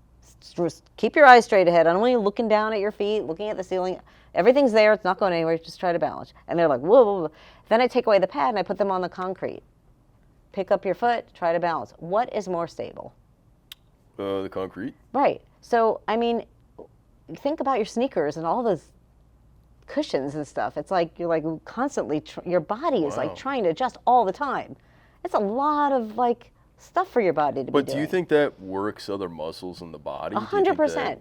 Just keep your eyes straight ahead. I don't want you looking down at your feet, looking at the ceiling. Everything's there. It's not going anywhere. Just try to balance. And they're like, whoa, whoa, whoa. Then I take away the pad and I put them on the concrete. Pick up your foot, try to balance. What is more stable? The concrete. Right. So, I mean, think about your sneakers and all those cushions and stuff. It's like you're like constantly, your body is like trying to adjust all the time. It's a lot of like stuff for your body to be doing. But do you think that works other muscles in the body? 100%.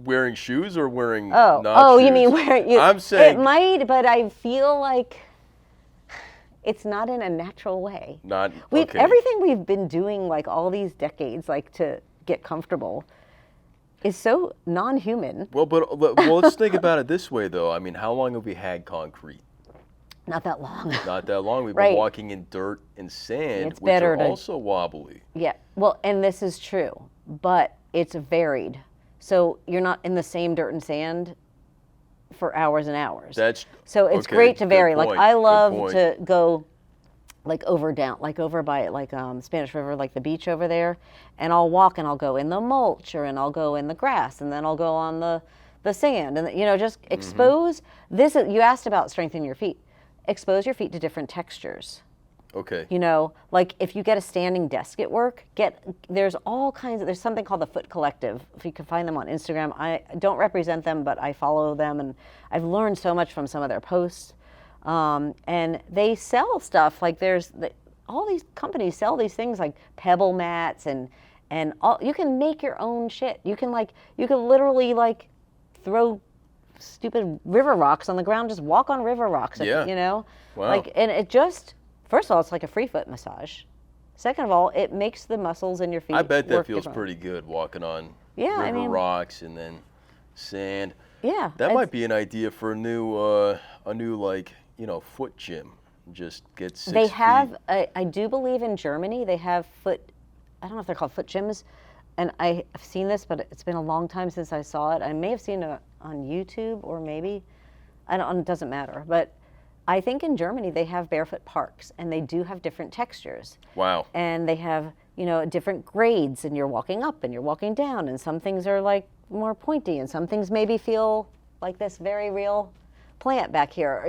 Wearing shoes or wearing not shoes? You mean wearing? I'm saying it might, but I feel like it's not in a natural way. Everything we've been doing like all these decades, like to get comfortable, is so non-human. Well, let's think about it this way, though. I mean, how long have we had concrete? Not that long. Not that long. We've been walking in dirt and sand, which are also wobbly. Yeah. Well, and this is true, but it's varied. So you're not in the same dirt and sand for hours and hours. So it's great to vary. Like I love to go like over by like Spanish River, like the beach over there, and I'll walk and I'll go in the mulch and I'll go in the grass and then I'll go on the sand and just expose this. You asked about strengthening your feet. Expose your feet to different textures. Okay. Like if you get a standing desk at work, there's something called the Foot Collective. If you can find them on Instagram. I don't represent them, but I follow them, and I've learned so much from some of their posts. And they sell stuff like all these companies sell these things like pebble mats and all. You can make your own shit. You can literally like throw stupid river rocks on the ground, just walk on river rocks. Yeah. Wow. And it just. First of all, it's like a free foot massage. Second of all, it makes the muscles in your feet. I bet that feels pretty good walking on river rocks and then sand. Yeah. That might be an idea for a new like, foot gym. Just get 6 They have, feet. I do believe in Germany, they have I don't know if they're called foot gyms. And I've seen this, but it's been a long time since I saw it. I may have seen it on YouTube or maybe, it doesn't matter. But I think in Germany they have barefoot parks, and they do have different textures. Wow. And they have, different grades, and you're walking up and you're walking down, and some things are like more pointy, and some things maybe feel like this very real plant back here,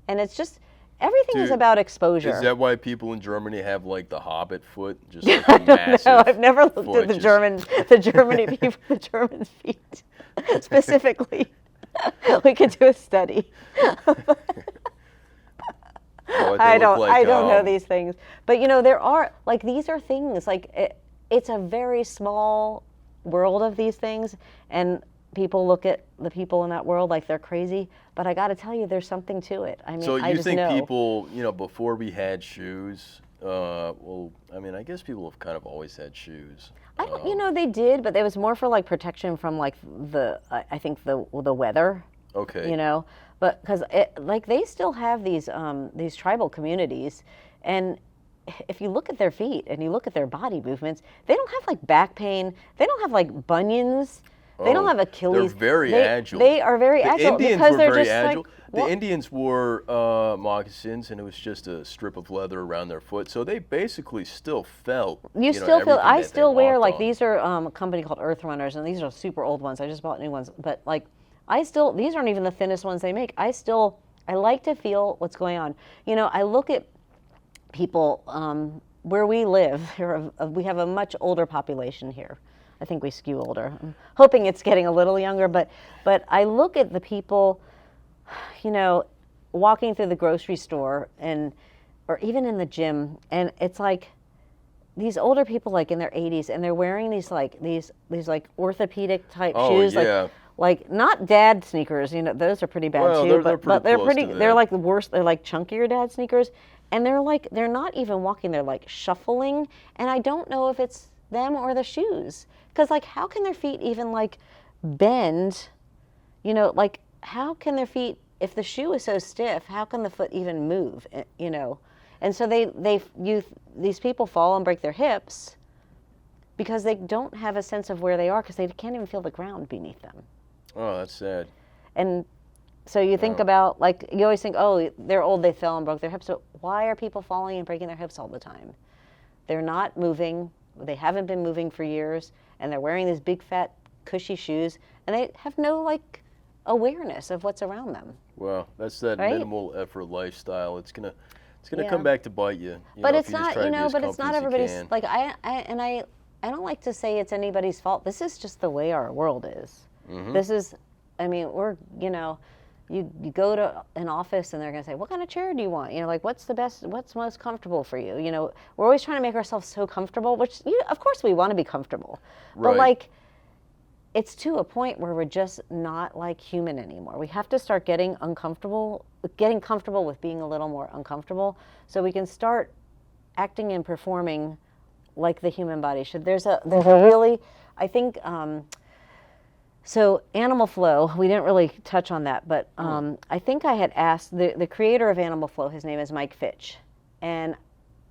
and it's just, everything is about exposure. Is that why people in Germany have like the Hobbit foot? Just like a massive No, I've never looked at the Germany people, the German feet specifically. We could do a study. I don't know these things, but there are these are things it's a very small world of these things, and people look at the people in that world like they're crazy. But I got to tell you, there's something to it. I mean, so I you just think know. people, before we had shoes, I guess people have kind of always had shoes. They did, but it was more for like protection from like I think the weather. Okay. But because they still have these tribal communities, and if you look at their feet and you look at their body movements, they don't have like back pain. They don't have like bunions. They don't have Achilles. They're very agile. They are very agile because they're just agile. like. The Indians wore moccasins, and it was just a strip of leather around their foot, so they basically still felt. You still feel. I still wear these are a company called Earth Runners, and these are super old ones. I just bought new ones, but these aren't even the thinnest ones they make. I like to feel what's going on. I look at people where we live. We have a much older population here. I think we skew older. I'm hoping it's getting a little younger, but I look at the people, walking through the grocery store or even in the gym, and it's like these older people like in their 80s, and they're wearing these orthopedic type shoes, like not dad sneakers, those are pretty bad Well, too, they're they're close pretty, to they're that. like the worst, they're like chunkier dad sneakers, and they're not even walking, they're like shuffling, and I don't know if it's them or the shoes, because like how can their feet even like bend, like how can their feet, if the shoe is so stiff, how can the foot even move, and so these people fall and break their hips because they don't have a sense of where they are, because they can't even feel the ground beneath them. Oh, that's sad. And so you think about, like, you always think, oh, they're old, they fell and broke their hips. But why are people falling and breaking their hips all the time? They're not moving. They haven't been moving for years. And they're wearing these big, fat, cushy shoes. And they have no, like, awareness of what's around them. Well, that's that Right? minimal effort lifestyle. It's gonna Yeah. come back to bite you. But if it's you just not, try to be as but it's comfy not as you everybody's, can. like, I don't like to say it's anybody's fault. This is just the way our world is. This is, I mean, you go to an office and they're going to say, what kind of chair do you want? Like what's most comfortable for you? We're always trying to make ourselves so comfortable, which of course we want to be comfortable. But Right. like, it's to a point where we're just not like human anymore. We have to start getting comfortable with being a little more uncomfortable, so we can start acting and performing like the human body should. There's a really, I think, so Animal Flow, we didn't really touch on that, but I think I had asked the creator of Animal Flow, his name is Mike Fitch, and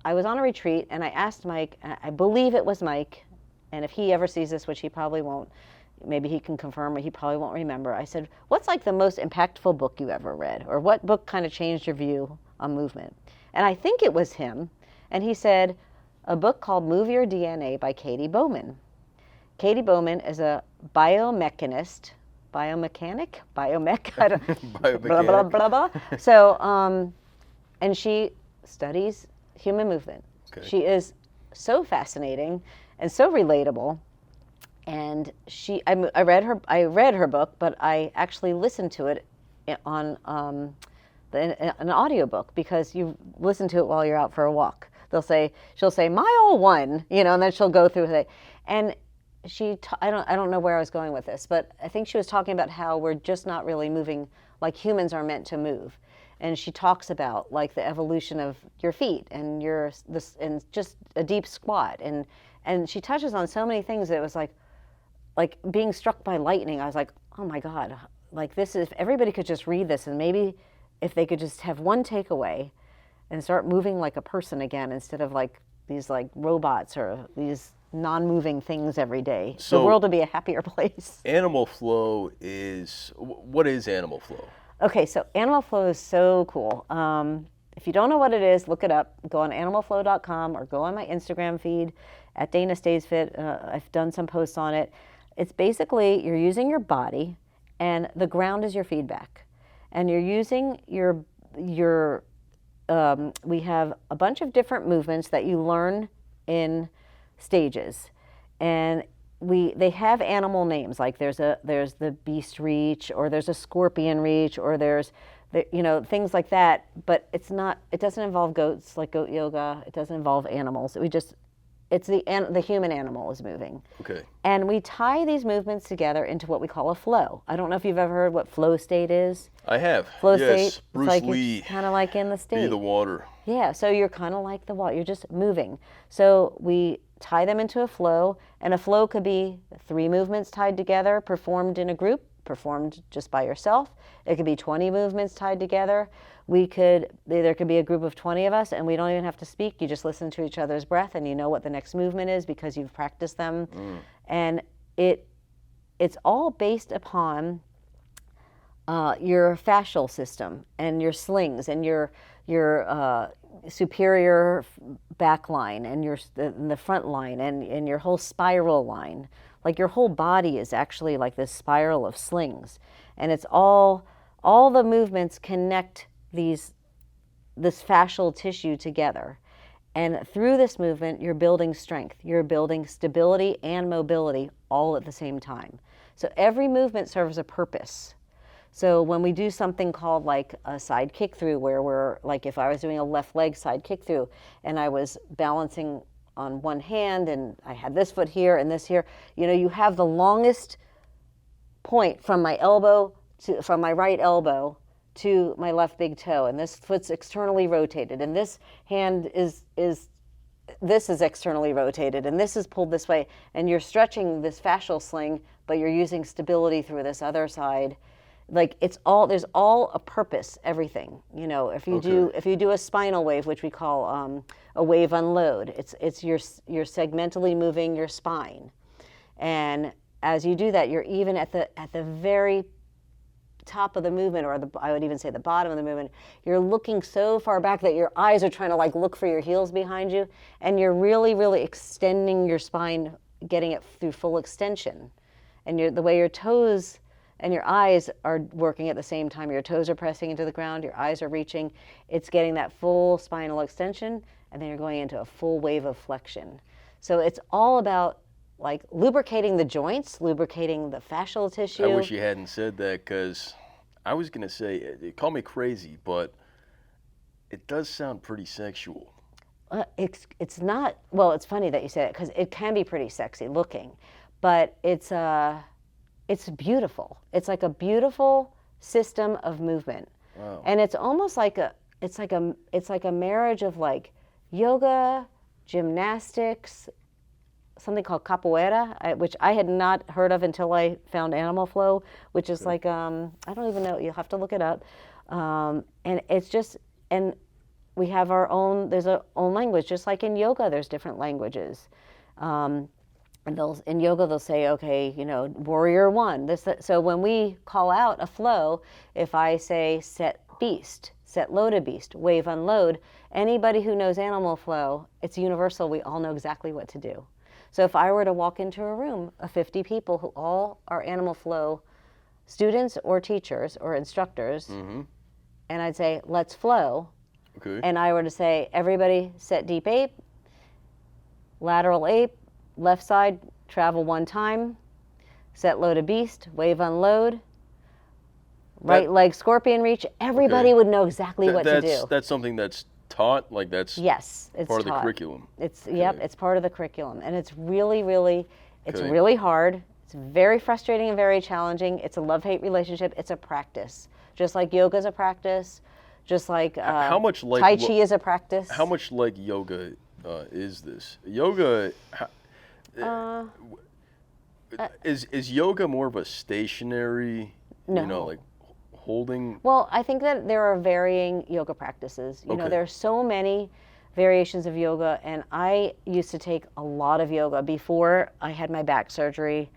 I was on a retreat and I asked Mike, I believe it was Mike, and if he ever sees this, which he probably won't, maybe he can confirm, or he probably won't remember. I said, what's like the most impactful book you ever read, or what book kind of changed your view on movement? And I think it was him, and he said, a book called Move Your DNA by Katie Bowman. Katie Bowman is a biomech, I don't, Biomechanic. blah, blah, blah, blah. So, and she studies human movement. Okay. She is so fascinating and so relatable. And I read her book, but I actually listened to it on an audiobook, because you listen to it while you're out for a walk. She'll say mile 1, and then she'll go through it. And I don't know where I was going with this, but I think she was talking about how we're just not really moving like humans are meant to move. And she talks about like the evolution of your feet and and just a deep squat. And she touches on so many things that it was like being struck by lightning. I was like, oh my God, like this is, if everybody could just read this, and maybe if they could just have one takeaway and start moving like a person again, instead of like these like robots or these non-moving things every day, So- the world would be a happier place. Animal Flow what is Animal Flow? Okay, so Animal Flow is so cool. If you don't know what it is, look it up. Go on animalflow.com or go on my Instagram feed at Dana Stays Fit. I've done some posts on it. It's basically you're using your body, and the ground is your feedback, and you're using your. We have a bunch of different movements that you learn in stages, and they have animal names, like there's the beast reach, or there's a scorpion reach, or there's things like that. But it doesn't involve goats, like goat yoga. It doesn't involve animals. It's the human animal is moving. Okay. And we tie these movements together into what we call a flow. I don't know if you've ever heard what flow state is. I have. Flow Yes. state. Bruce it's like Lee. kind of like in the state. Be the water. Yeah, so you're kind of like the water. You're just moving. So we tie them into a flow, and a flow could be 3 movements tied together, performed in a group, performed just by yourself. It could be 20 movements tied together. There could be a group of 20 of us, and we don't even have to speak. You just listen to each other's breath, and you know what the next movement is because you've practiced them. And it's all based upon your fascial system and your slings and your superior back line and the front line and your whole spiral line. Like your whole body is actually like this spiral of slings, and it's all the movements connect this fascial tissue together. And through this movement, you're building strength, you're building stability and mobility all at the same time. So every movement serves a purpose. So when we do something called like a side kick through, where we're like, if I was doing a left leg side kick through and I was balancing on one hand and I had this foot here and this here, you have the longest point from my right elbow to my left big toe, and this foot's externally rotated, and this hand is externally rotated, and this is pulled this way, and you're stretching this fascial sling, but you're using stability through this other side. Like there's all a purpose, everything. You know, if you do a spinal wave, which we call a wave unload, it's you're segmentally moving your spine, and as you do that, you're even at the very top of the movement, or I would even say the bottom of the movement, you're looking so far back that your eyes are trying to like look for your heels behind you, and you're really, really extending your spine, getting it through full extension. And the way your toes and your eyes are working at the same time, your toes are pressing into the ground, your eyes are reaching, it's getting that full spinal extension, and then you're going into a full wave of flexion. So it's all about like lubricating the joints, lubricating the fascial tissue. I wish you hadn't said that, because I was going to say, call me crazy, but it does sound pretty sexual. It's not, well, it's funny that you say it, because it can be pretty sexy looking, but it's beautiful. It's like a beautiful system of movement. Wow. And it's almost like it's like a marriage of like yoga, gymnastics, something called capoeira, which I had not heard of until I found Animal Flow, which is like, I don't even know, you'll have to look it up. And it's just, and we have there's our own language, just like in yoga, there's different languages. And in yoga, they'll say, okay, you know, warrior one. So when we call out a flow, if I say set beast, set load a beast, wave unload, anybody who knows Animal Flow, it's universal. We all know exactly what to do. So if I were to walk into a room of 50 people who all are Animal Flow students or teachers or instructors, and I'd say, let's flow, and I were to say, everybody set deep ape, lateral ape, left side, travel one time, set load a beast, wave unload, right leg scorpion reach, everybody would know exactly what to do. That's something that's taught, like that's yes, it's part taught. of the curriculum. It's yep, it's part of the curriculum, and it's really, really, it's really hard. It's very frustrating and very challenging. It's a love-hate relationship. It's a practice, just like yoga is a practice, just like how much like Tai Chi is a practice. How much like yoga is this? Yoga is yoga more of a stationary, no. You know, like holding? Well, I think that there are varying yoga practices. You know, there are so many variations of yoga, and I used to take a lot of yoga before I had my back surgery.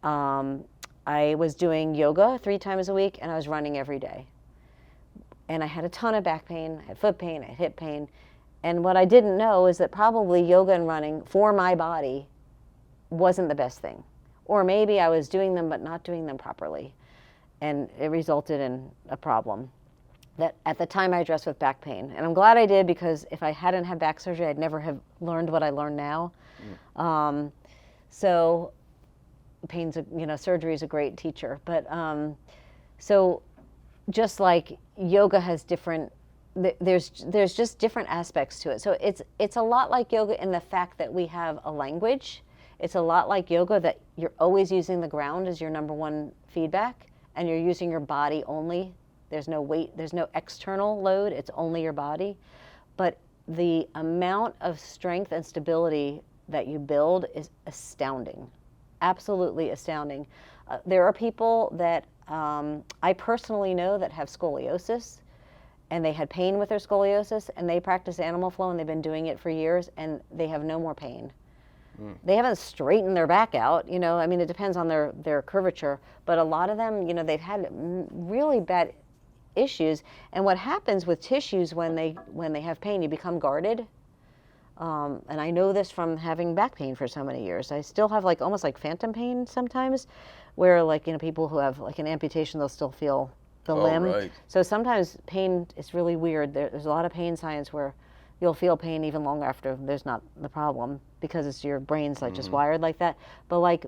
I was doing yoga 3 times a week, and I was running every day. And I had a ton of back pain, I had foot pain, I had hip pain. And what I didn't know is that probably yoga and running for my body wasn't the best thing. Or maybe I was doing them but not doing them properly. And it resulted in a problem that at the time I addressed with back pain. And I'm glad I did, because if I hadn't had back surgery, I'd never have learned what I learned now. So surgery is a great teacher. But so just like yoga has different, there's just different aspects to it. So it's a lot like yoga in the fact that we have a language. It's a lot like yoga that you're always using the ground as your number one feedback, and you're using your body only. There's no weight, there's no external load, it's only your body. But the amount of strength and stability that you build is astounding, absolutely astounding. There are people that I personally know that have scoliosis, and they had pain with their scoliosis, and they practice Animal Flow, and they've been doing it for years, and they have no more pain. They haven't straightened their back out, you know, I mean, it depends on their curvature, but a lot of them, you know, they've had really bad issues. And what happens with tissues when they have pain, you become guarded. And I know this from having back pain for so many years. I still have like almost like phantom pain sometimes, where like, you know, people who have like an amputation, they'll still feel the limb. Right. So sometimes pain is really weird. There's a lot of pain science where you'll feel pain even long after there's not the problem, because it's your brain's like just wired like that. But like,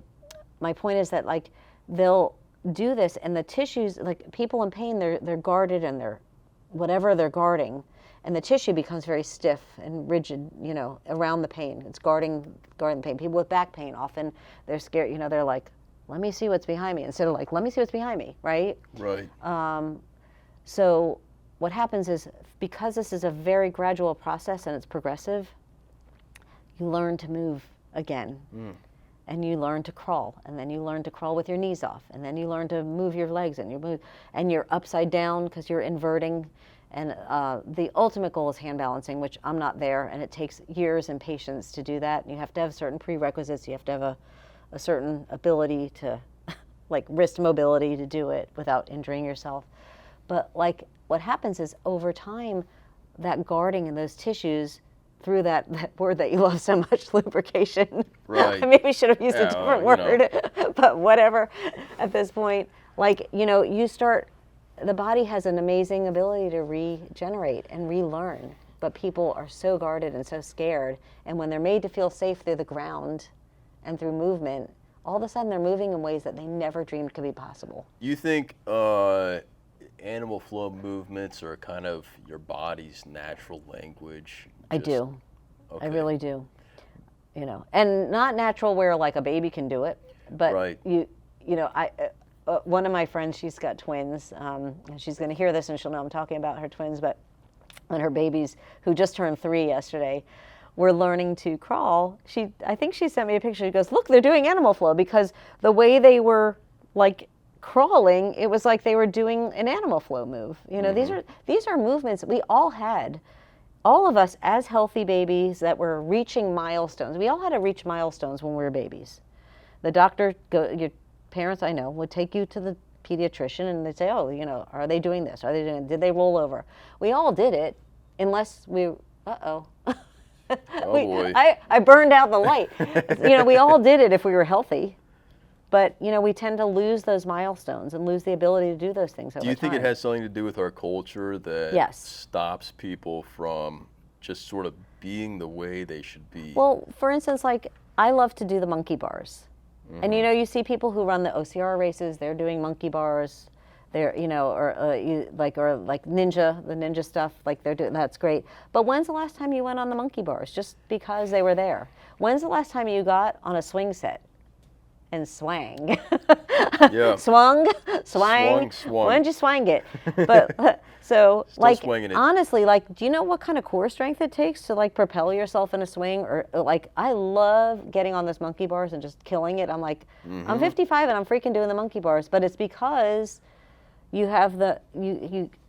my point is that like they'll do this, and the tissues, like people in pain, they're guarded, and they're whatever they're guarding, and the tissue becomes very stiff and rigid, you know, around the pain. It's guarding the pain. People with back pain, often they're scared, you know, they're like let me see what's behind me, instead of like, let me see what's behind me, right? Right. So what happens is, because this is a very gradual process and it's progressive, you learn to move again. And you learn to crawl, and then you learn to crawl with your knees off, and then you learn to move your legs, and you're upside down because you're inverting. And the ultimate goal is hand balancing, which I'm not there, and it takes years and patience to do that. And you have to have certain prerequisites. You have to have a certain ability to, like wrist mobility, to do it without injuring yourself. But like what happens is, over time, that guarding in those tissues, through that word that you love so much, lubrication. Right. I maybe should have used a different word, but whatever. At this point, like, the body has an amazing ability to regenerate and relearn, but people are so guarded and so scared. And when they're made to feel safe through the ground and through movement, all of a sudden they're moving in ways that they never dreamed could be possible. You think animal flow movements are kind of your body's natural language? I do. Okay. I really do. And not natural where like a baby can do it, but right. One of my friends, she's got twins, and she's going to hear this and she'll know I'm talking about her twins, but when her babies, who just turned 3 yesterday, were learning to crawl, I think she sent me a picture. She goes, look, they're doing animal flow, because the way they were like crawling, it was like they were doing an animal flow move. These are movements we all had. All of us as healthy babies that were reaching milestones. We all had to reach milestones when we were babies. The doctor, your parents I know, would take you to the pediatrician and they'd say, oh, are they doing this? Did they roll over? We all did it, unless we, oh boy. I burned out the light. We all did it if we were healthy. But, we tend to lose those milestones and lose the ability to do those things over time. Do you think it has something to do with our culture that stops people from just sort of being the way they should be? Well, for instance, like, I love to do the monkey bars. And, you see people who run the OCR races, they're doing monkey bars. They're, or like ninja, the ninja stuff, like they're doing, that's great. But when's the last time you went on the monkey bars? Just because they were there. When's the last time you got on a swing set and swang? Yeah. Swang. Swung. When did you swang it? But so, still like, swinging it. honestly, like, do you know what kind of core strength it takes to like propel yourself in a swing? Or like, I love getting on those monkey bars and just killing it. I'm like, I'm 55 and I'm freaking doing the monkey bars, but it's because you have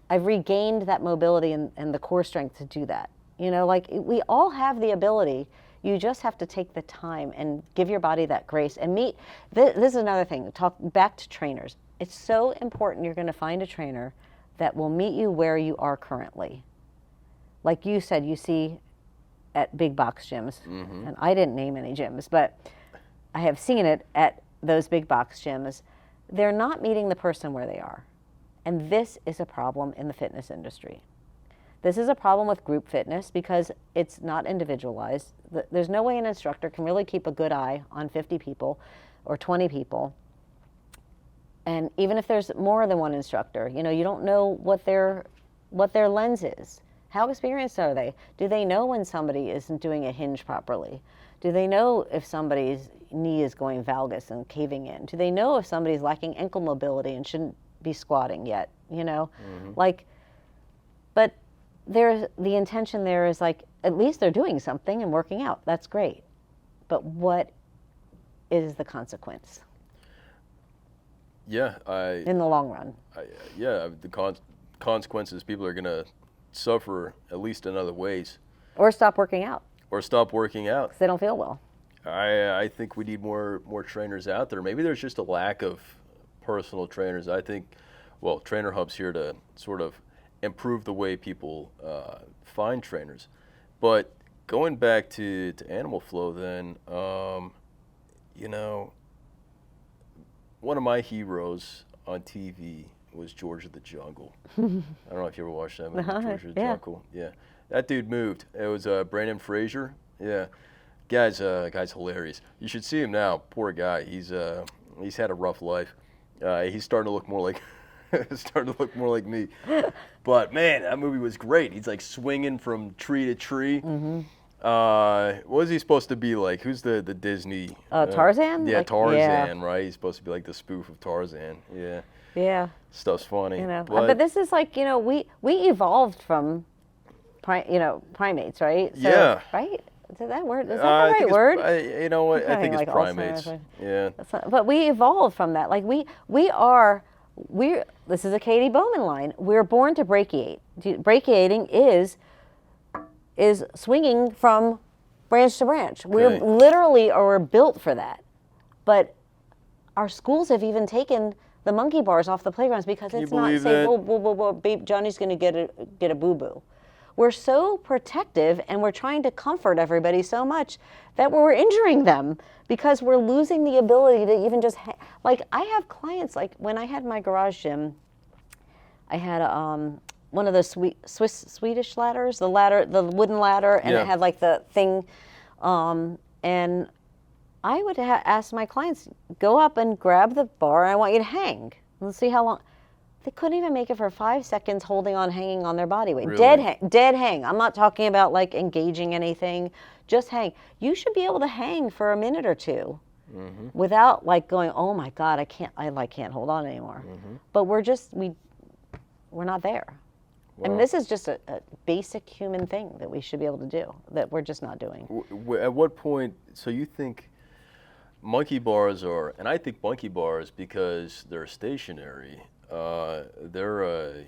I've regained that mobility and the core strength to do that. Like, we all have the ability. You just have to take the time and give your body that grace and meet. This is another thing. Talk back to trainers. It's so important you're going to find a trainer that will meet you where you are currently. Like you said, you see at big box gyms, and I didn't name any gyms, but I have seen it at those big box gyms. They're not meeting the person where they are. And this is a problem in the fitness industry. This is a problem with group fitness because it's not individualized. There's no way an instructor can really keep a good eye on 50 people or 20 people. And even if there's more than one instructor, you don't know what their lens is. How experienced are they? Do they know when somebody isn't doing a hinge properly? Do they know if somebody's knee is going valgus and caving in? Do they know if somebody's lacking ankle mobility and shouldn't be squatting yet? But the intention there is like, at least they're doing something and working out. That's great. But what is the consequence? Yeah, in the long run. The consequences, people are going to suffer at least in other ways. Or stop working out. Because they don't feel well. I think we need more trainers out there. Maybe there's just a lack of personal trainers. I think, Trainer Hub's here to sort of improve the way people find trainers. But going back to Animal Flow then, one of my heroes on TV was George of the Jungle. I don't know if you ever watched that movie, George of the Jungle. Yeah. That dude moved. It was Brandon Fraser. Yeah. Guy's hilarious. You should see him now. Poor guy. He's had a rough life. He's starting to look more like me. But man, that movie was great. He's like swinging from tree to tree. What was he supposed to be like? Who's the Disney? Tarzan? Yeah, Like, Tarzan, yeah. right? He's supposed to be like the spoof of Tarzan. Yeah. Yeah. Stuff's funny. But this is like, we evolved from, primates, right? So, Yeah. Right? Is that word? Is that the right word? You know what? I think it's like primates. Alzheimer's. Yeah. But we evolved from that. Like this is a Katie Bowman line. We're born to brachiate. Brachiating is swinging from branch to branch. We're literally are built for that. But our schools have even taken the monkey bars off the playgrounds because it's not safe. Whoa, babe, Johnny's going to get a boo-boo. We're so protective and we're trying to comfort everybody so much that we're injuring them because we're losing the ability to even just, like I have clients, like when I had my garage gym, I had one of those Swedish ladders, the wooden ladder, and it had like the thing, and I would ask my clients, go up and grab the bar, and I want you to hang. Let's see how long. They couldn't even make it for 5 seconds hanging on their body weight. Really? Dead hang. I'm not talking about like engaging anything, just hang. You should be able to hang for a minute or two without like going, oh my God, I can't hold on anymore. But we're not there. Wow. And this is just a basic human thing that we should be able to do that we're just not doing. At what point, so you think monkey bars and I think monkey bars because they're stationary, they're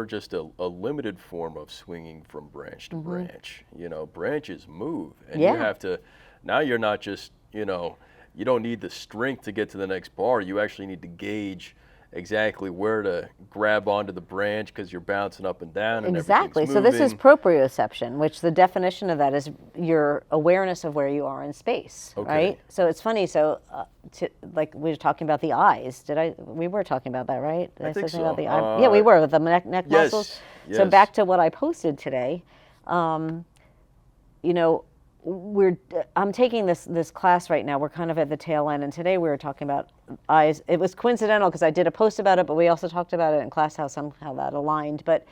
just a limited form of swinging from branch to branch. Branches move, and you have to. Now you're not just you don't need the strength to get to the next bar. You actually need to gauge exactly where to grab onto the branch because you're bouncing up and down and exactly. So this is proprioception, which the definition of that is your awareness of where you are in space, right? So it's funny. So like we were talking about the eyes. We were talking about that, right? I think so. About the eye? Yeah, we were with the neck muscles. Yes. So back to what I posted today, I'm taking this class right now. We're kind of at the tail end, and today we were talking about eyes. It was coincidental because I did a post about it, but we also talked about it in class how somehow that aligned. But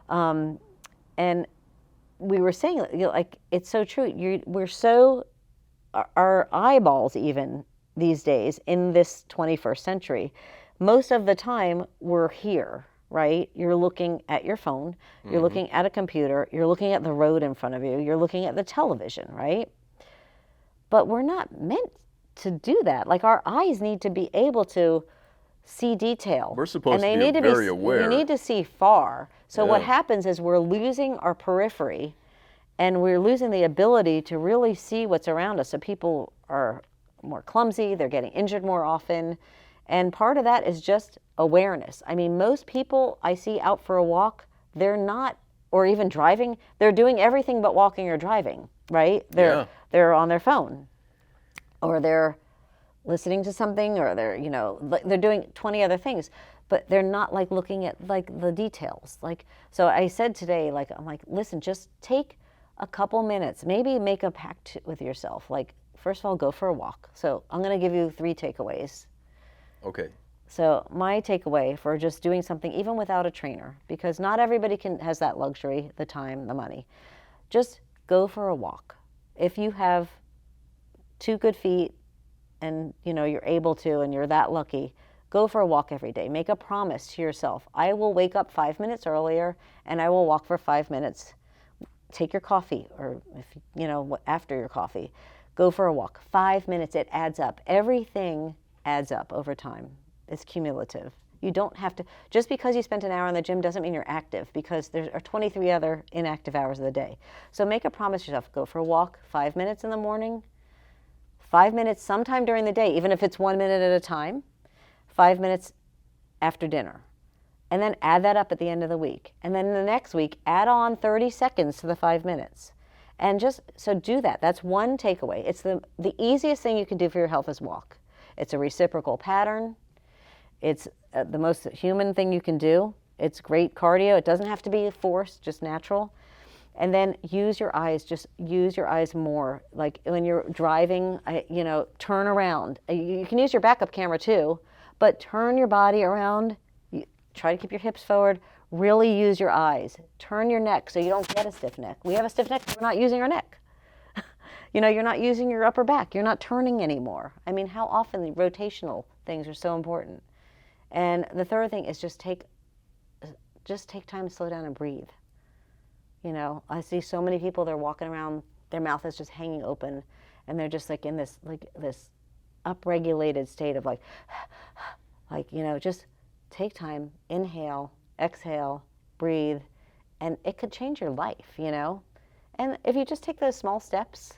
and we were saying like it's so true. We're so our eyeballs even these days in this 21st century. Most of the time we're here. Right? You're looking at your phone, you're looking at a computer, you're looking at the road in front of you, you're looking at the television, right? But we're not meant to do that. Like our eyes need to be able to see detail. We're supposed to be very aware. We need to see far. So what happens is we're losing our periphery and we're losing the ability to really see what's around us. So people are more clumsy, they're getting injured more often. And part of that is just awareness. I mean, most people I see out for a walk, they're not, or even driving, they're doing everything but walking or driving, right? They're on their phone, or they're listening to something, or they're doing 20 other things, but they're not like looking at like the details. Like, so I said today, like, I'm like, listen, just take a couple minutes, maybe make a pact with yourself. Like, first of all, go for a walk. So I'm going to give you 3 takeaways. Okay. So my takeaway for just doing something, even without a trainer, because not everybody has that luxury, the time, the money, just go for a walk. If you have 2 good feet and you're able to and you're that lucky, go for a walk every day. Make a promise to yourself. I will wake up 5 minutes earlier and I will walk for 5 minutes. Take your coffee, or if after your coffee, go for a walk. 5 minutes, it adds up. Everything adds up over time. It's cumulative. You don't have to, just because you spent an hour in the gym doesn't mean you're active, because there are 23 other inactive hours of the day. So make a promise to yourself, go for a walk 5 minutes in the morning, 5 minutes sometime during the day, even if it's 1 minute at a time, 5 minutes after dinner. And then add that up at the end of the week. And then the next week, add on 30 seconds to the 5 minutes. And so do that. That's one takeaway. It's the easiest thing you can do for your health is walk. It's a reciprocal pattern. It's the most human thing you can do. It's great cardio. It doesn't have to be forced, just natural. And then use your eyes. Just use your eyes more. Like when you're driving, turn around. You can use your backup camera too, but turn your body around. Try to keep your hips forward. Really use your eyes. Turn your neck so you don't get a stiff neck. We have a stiff neck, we're not using our neck. You're not using your upper back. You're not turning anymore. I mean, how often the rotational things are so important. And the third thing is just take time to slow down and breathe. I see so many people, they're walking around, their mouth is just hanging open, and they're just in this upregulated state of just take time, inhale, exhale, breathe, and it could change your life, And if you just take those small steps,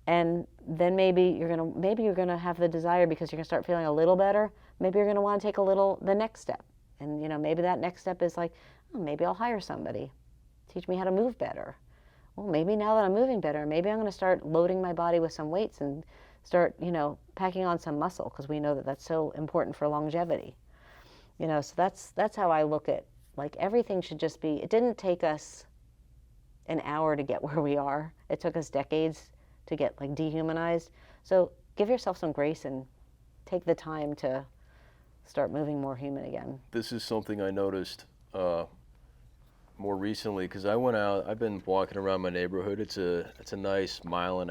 and then maybe you're gonna have the desire, because you're gonna start feeling a little better. Maybe you're gonna want to take the next step, and maybe that next step is maybe I'll hire somebody, teach me how to move better. Well, maybe now that I'm moving better, maybe I'm gonna start loading my body with some weights and start packing on some muscle, because we know that that's so important for longevity. So that's how I look at everything should just be. It didn't take us an hour to get where we are. It took us decades to get dehumanized. So give yourself some grace and take the time to start moving more human again. This is something I noticed more recently, because I went out. I've been walking around my neighborhood. It's a nice 1.5 mile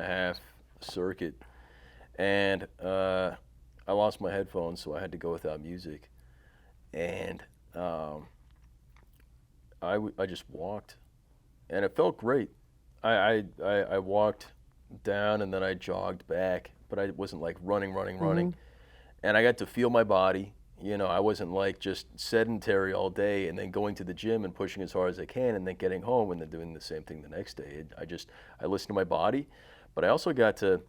circuit, and I lost my headphones, so I had to go without music. And I just walked, and it felt great. I walked down, and then I jogged back, but I wasn't running. Mm-hmm. And I got to feel my body. I wasn't just sedentary all day and then going to the gym and pushing as hard as I can and then getting home and then doing the same thing the next day. I listened to my body, but I also got to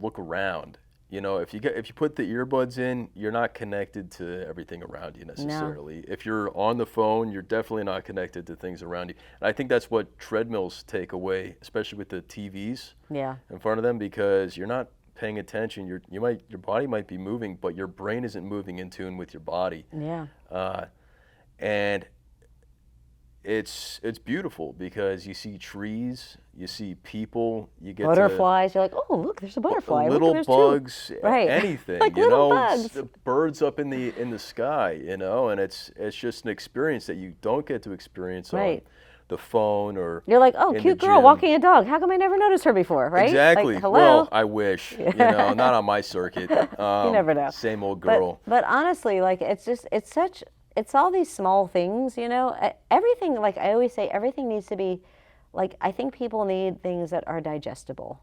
look around. If you put the earbuds in, you're not connected to everything around you necessarily. No. If you're on the phone, you're definitely not connected to things around you. And I think that's what treadmills take away, especially with the TVs in front of them, because you're not paying attention. Your body might be moving, but your brain isn't moving in tune with your body. Yeah. And it's beautiful, because you see trees, you see people, you get butterflies. You're oh, look, there's a butterfly. Little bugs, right. Anything, bugs. The birds up in the sky, and it's just an experience that you don't get to experience on the phone or. You're oh, cute girl walking a dog. How come I never noticed her before, right? Exactly. Hello. Well, I wish, not on my circuit. You never know. Same old girl. But honestly, it's all these small things, everything, I always say, everything needs to be, I think people need things that are digestible.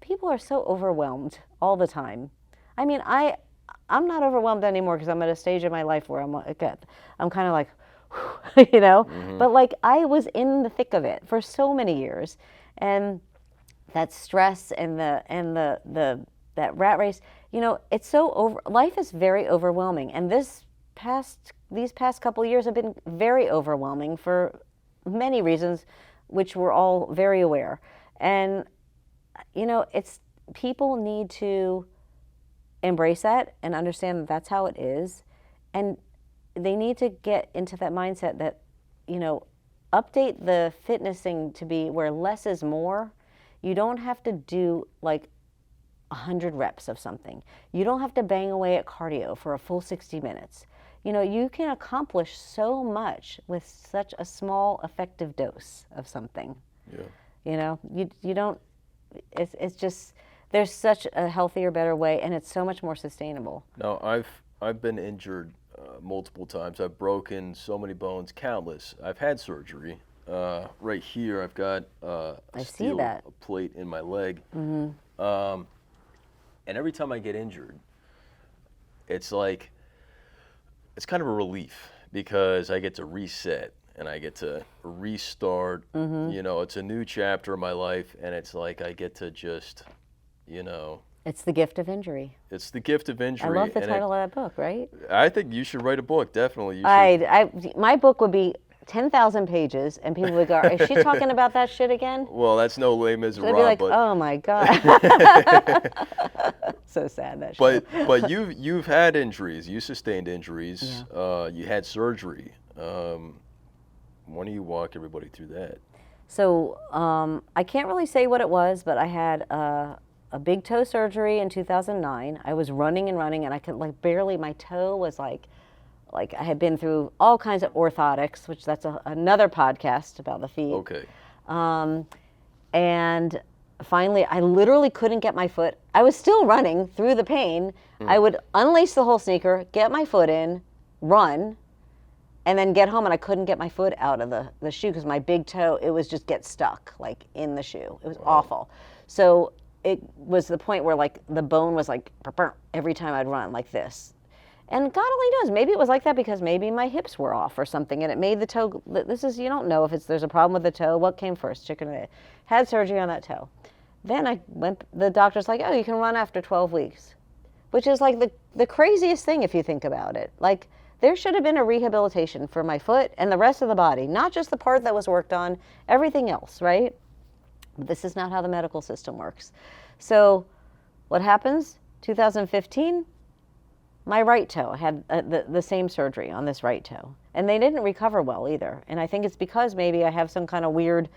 People are so overwhelmed all the time. I mean, I'm not overwhelmed anymore, because I'm at a stage in my life where I'm kind of Mm-hmm. But I was in the thick of it for so many years, and that stress and that rat race, it's so life is very overwhelming, and these past couple of years have been very overwhelming for many reasons, which we're all very aware. And people need to embrace that and understand that that's how it is, and they need to get into that mindset that update the fitness thing to be where less is more. You don't have to do 100 reps of something. You don't have to bang away at cardio for a full 60 minutes. You can accomplish so much with such a small, effective dose of something. Yeah. You don't, it's just, there's such a healthier, better way, and it's so much more sustainable. No, I've been injured multiple times. I've broken so many bones, countless. I've had surgery. Right here, I've got a plate in my leg. Mm-hmm. And every time I get injured, it's kind of a relief, because I get to reset and I get to restart. Mm-hmm. It's a new chapter in my life, and it's I get to just, It's the gift of injury. It's the gift of injury. I love the title of that book, right? I think you should write a book, definitely. You should. My book would be 10,000 pages, and people would go, is she talking about that shit again? Well, that's no Les Miserables. They'd be oh my God. So sad, that shit. But you've had injuries. You sustained injuries. Yeah. You had surgery. Why don't you walk everybody through that? So I can't really say what it was, but I had a big toe surgery in 2009. I was running, and I could barely, my toe was Like I had been through all kinds of orthotics, which that's another podcast about the feet. Okay. And finally, I literally couldn't get my foot. I was still running through the pain. I would unlace the whole sneaker, get my foot in, run, and then get home, and I couldn't get my foot out of the shoe because my big toe, it was just get stuck like in the shoe. It was awful. So it was the point where like the bone was like every time I'd run like this. And God only knows, maybe it was like that because maybe my hips were off or something, and it made the toe, you don't know if there's a problem with the toe. What came first, chicken or egg? Had surgery on that toe. Then the doctor's like, oh, you can run after 12 weeks, which is like the craziest thing if you think about it. Like, there should have been a rehabilitation for my foot and the rest of the body, not just the part that was worked on, everything else, right? But this is not how the medical system works. So what happens? 2015, my right toe. I had the same surgery on this right toe. And they didn't recover well either. And I think it's because maybe I have some kind of weird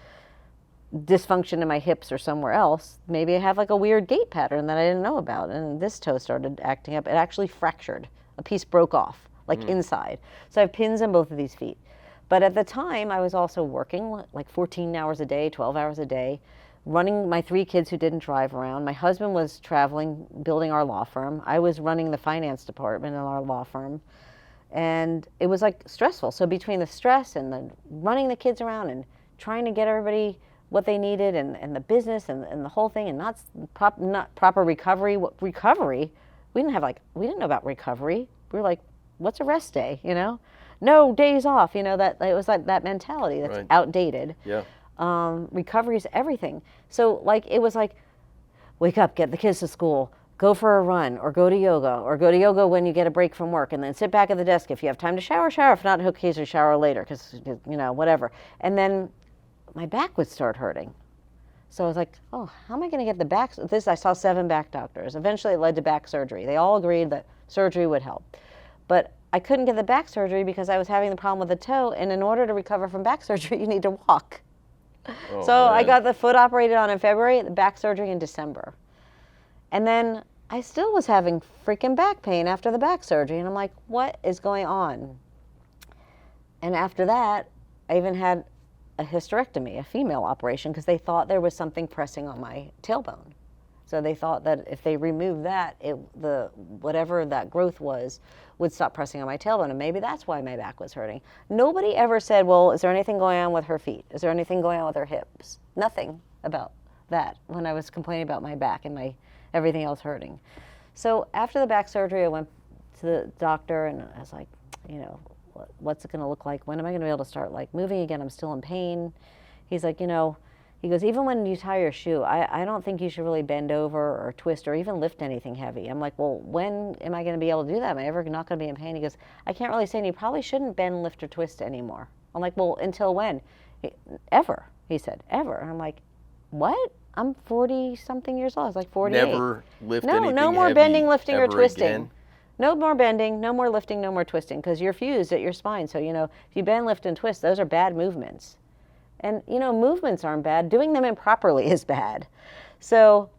dysfunction in my hips or somewhere else. Maybe I have like a weird gait pattern that I didn't know about. And this toe started acting up. It actually fractured. A piece broke off, like inside. So I have pins in both of these feet. But at the time, I was also working like 14 hours a day, 12 hours a day, running my 3 kids who didn't drive around. My husband was traveling, building our law firm. I was running the finance department in our law firm. And it was like stressful. So between the stress and the running the kids around and trying to get everybody what they needed and the business and the whole thing and not proper recovery. Recovery? We didn't know about recovery. We were like, what's a rest day, you know? No days off, you know, that it was like that mentality that's outdated. Yeah. Recovery is everything. So like it was like, wake up, get the kids to school, go for a run, or go to yoga when you get a break from work, and then sit back at the desk. If you have time to shower. If not, occasionally shower later, because you know, whatever. And then my back would start hurting. So I was like, oh, how am I going to get the back? I saw 7 back doctors. Eventually it led to back surgery. They all agreed that surgery would help. But I couldn't get the back surgery because I was having the problem with the toe, and in order to recover from back surgery, you need to walk. Oh, so man. I got the foot operated on in February, the back surgery in December. And then I still was having freaking back pain after the back surgery, and I'm like, what is going on? And after that, I even had a hysterectomy, a female operation, because they thought there was something pressing on my tailbone. So they thought that if they removed that, whatever that growth was would stop pressing on my tailbone, and maybe that's why my back was hurting. Nobody ever said, well, is there anything going on with her feet? Is there anything going on with her hips? Nothing about that when I was complaining about my back and my everything else hurting. So after the back surgery, I went to the doctor, and I was like, you know, what's it going to look like? When am I going to be able to start like moving again? I'm still in pain. He's like, you know, he goes, even when you tie your shoe, I don't think you should really bend over or twist or even lift anything heavy. I'm like, well, when am I going to be able to do that? Am I ever not going to be in pain? He goes, I can't really say, and you probably shouldn't bend, lift, or twist anymore. I'm like, well, until when? Ever, he said, ever. And I'm like, what? I'm 40-something years old. I was like 48. Never lift anything No more heavy bending, lifting, or ever twisting. Again? No more bending, no more lifting, no more twisting, because you're fused at your spine. So, you know, if you bend, lift, and twist, those are bad movements. And, you know, movements aren't bad. Doing them improperly is bad. So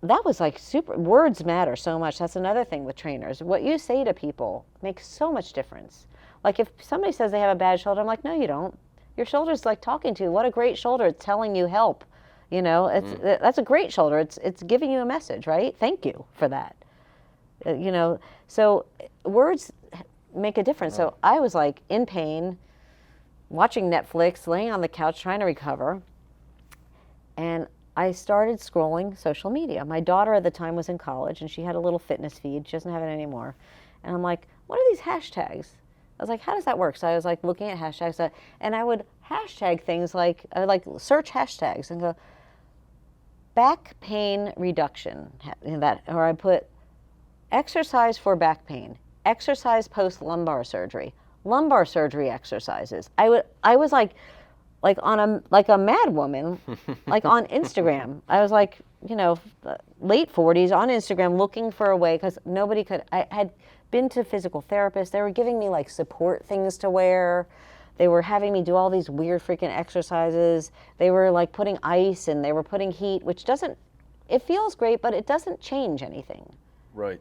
that was like words matter so much. That's another thing with trainers. What you say to people makes so much difference. Like if somebody says they have a bad shoulder, I'm like, no, you don't. Your shoulder's like talking to you. What a great shoulder. It's telling you help. You know, that's a great shoulder. It's giving you a message, right? Thank you for that. You know, so words make a difference. So I was like in pain, watching Netflix, laying on the couch trying to recover. And I started scrolling social media. My daughter at the time was in college, and she had a little fitness feed. She doesn't have it anymore. And I'm like, what are these hashtags? I was like, how does that work? So I was like looking at hashtags, and I would hashtag things like, I would like search hashtags and go, back pain reduction, or I put exercise for back pain, exercise post lumbar surgery exercises. I was like a mad woman, like on Instagram. I was like, you know, late 40s on Instagram looking for a way, because nobody could. I had been to physical therapists. They were giving me like support things to wear. They were having me do all these weird freaking exercises. They were like putting ice and they were putting heat, which it feels great, but it doesn't change anything. Right.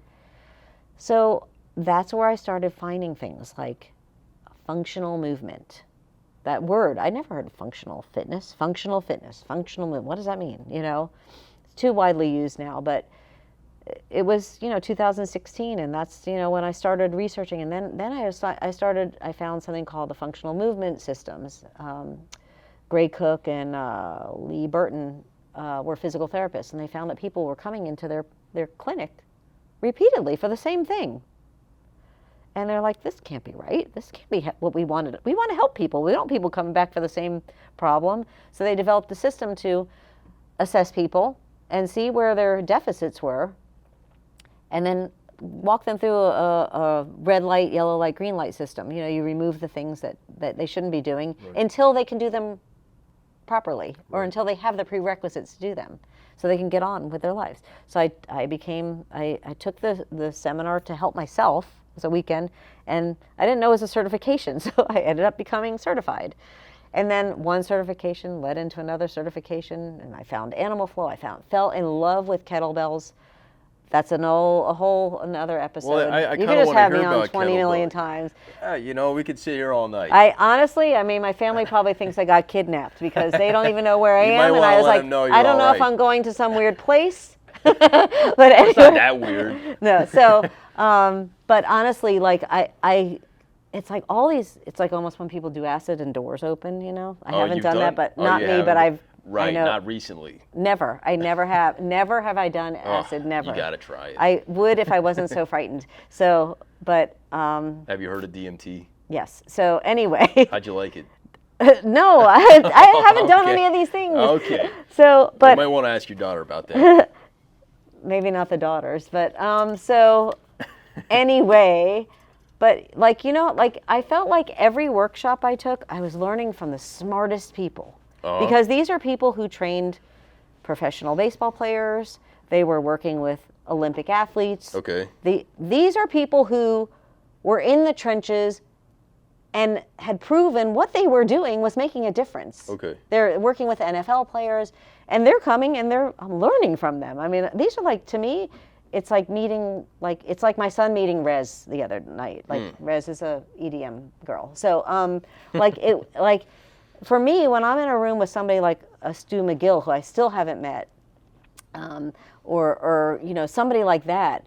So that's where I started finding things like functional movement. That word, I never heard of functional fitness, functional movement. What does that mean? It's too widely used now, but it was, 2016, and that's, when I started researching. And then I found something called the functional movement systems. Gray Cook and Lee Burton were physical therapists, and they found that people were coming into their clinic repeatedly for the same thing. And they're like, this can't be right. This can't be what we wanted. We want to help people. We don't want people coming back for the same problem. So they developed a system to assess people and see where their deficits were, and then walk them through a red light, yellow light, green light system. You remove the things that they shouldn't be doing until they can do them properly, or until they have the prerequisites to do them, so they can get on with their lives. So I took the seminar to help myself. It was a weekend, and I didn't know it was a certification, so I ended up becoming certified. And then one certification led into another certification, and I found animal flow. I fell in love with kettlebells. That's a whole another episode. Well, I you kind could of just have me hear on about 20 million kettlebell. times. We could sit here all night. I honestly, my family probably thinks I got kidnapped because they don't even know where I You am. might And wanna I was let like, them know you're I don't know all if right. I'm going to some weird place. But anyway, It's not that weird. No, so, but honestly, like it's like all these. It's like almost when people do acid and doors open. I haven't you've done that, but Oh, not you me. haven't? But I Right, know, not recently. Never. I never have. Never have I done acid. Never. You gotta try it. I would if I wasn't so frightened. So, but Have you heard of DMT? yes. So anyway. How'd you like it? No, I haven't done Okay. any of these things. Okay. So, You but might want to ask your daughter about that. maybe not the daughters, but so anyway, but like I felt like every workshop I took, I was learning from the smartest people. Because these are people who trained professional baseball players. They were working with Olympic athletes. Okay. These are people who were in the trenches and had proven what they were doing was making a difference. Okay. They're working with NFL players, and they're coming and I'm learning from them. I mean, these are like, to me, it's like it's like my son meeting Rez the other night. Like Rez is a EDM girl. So for me, when I'm in a room with somebody like a Stu McGill, who I still haven't met, or somebody like that,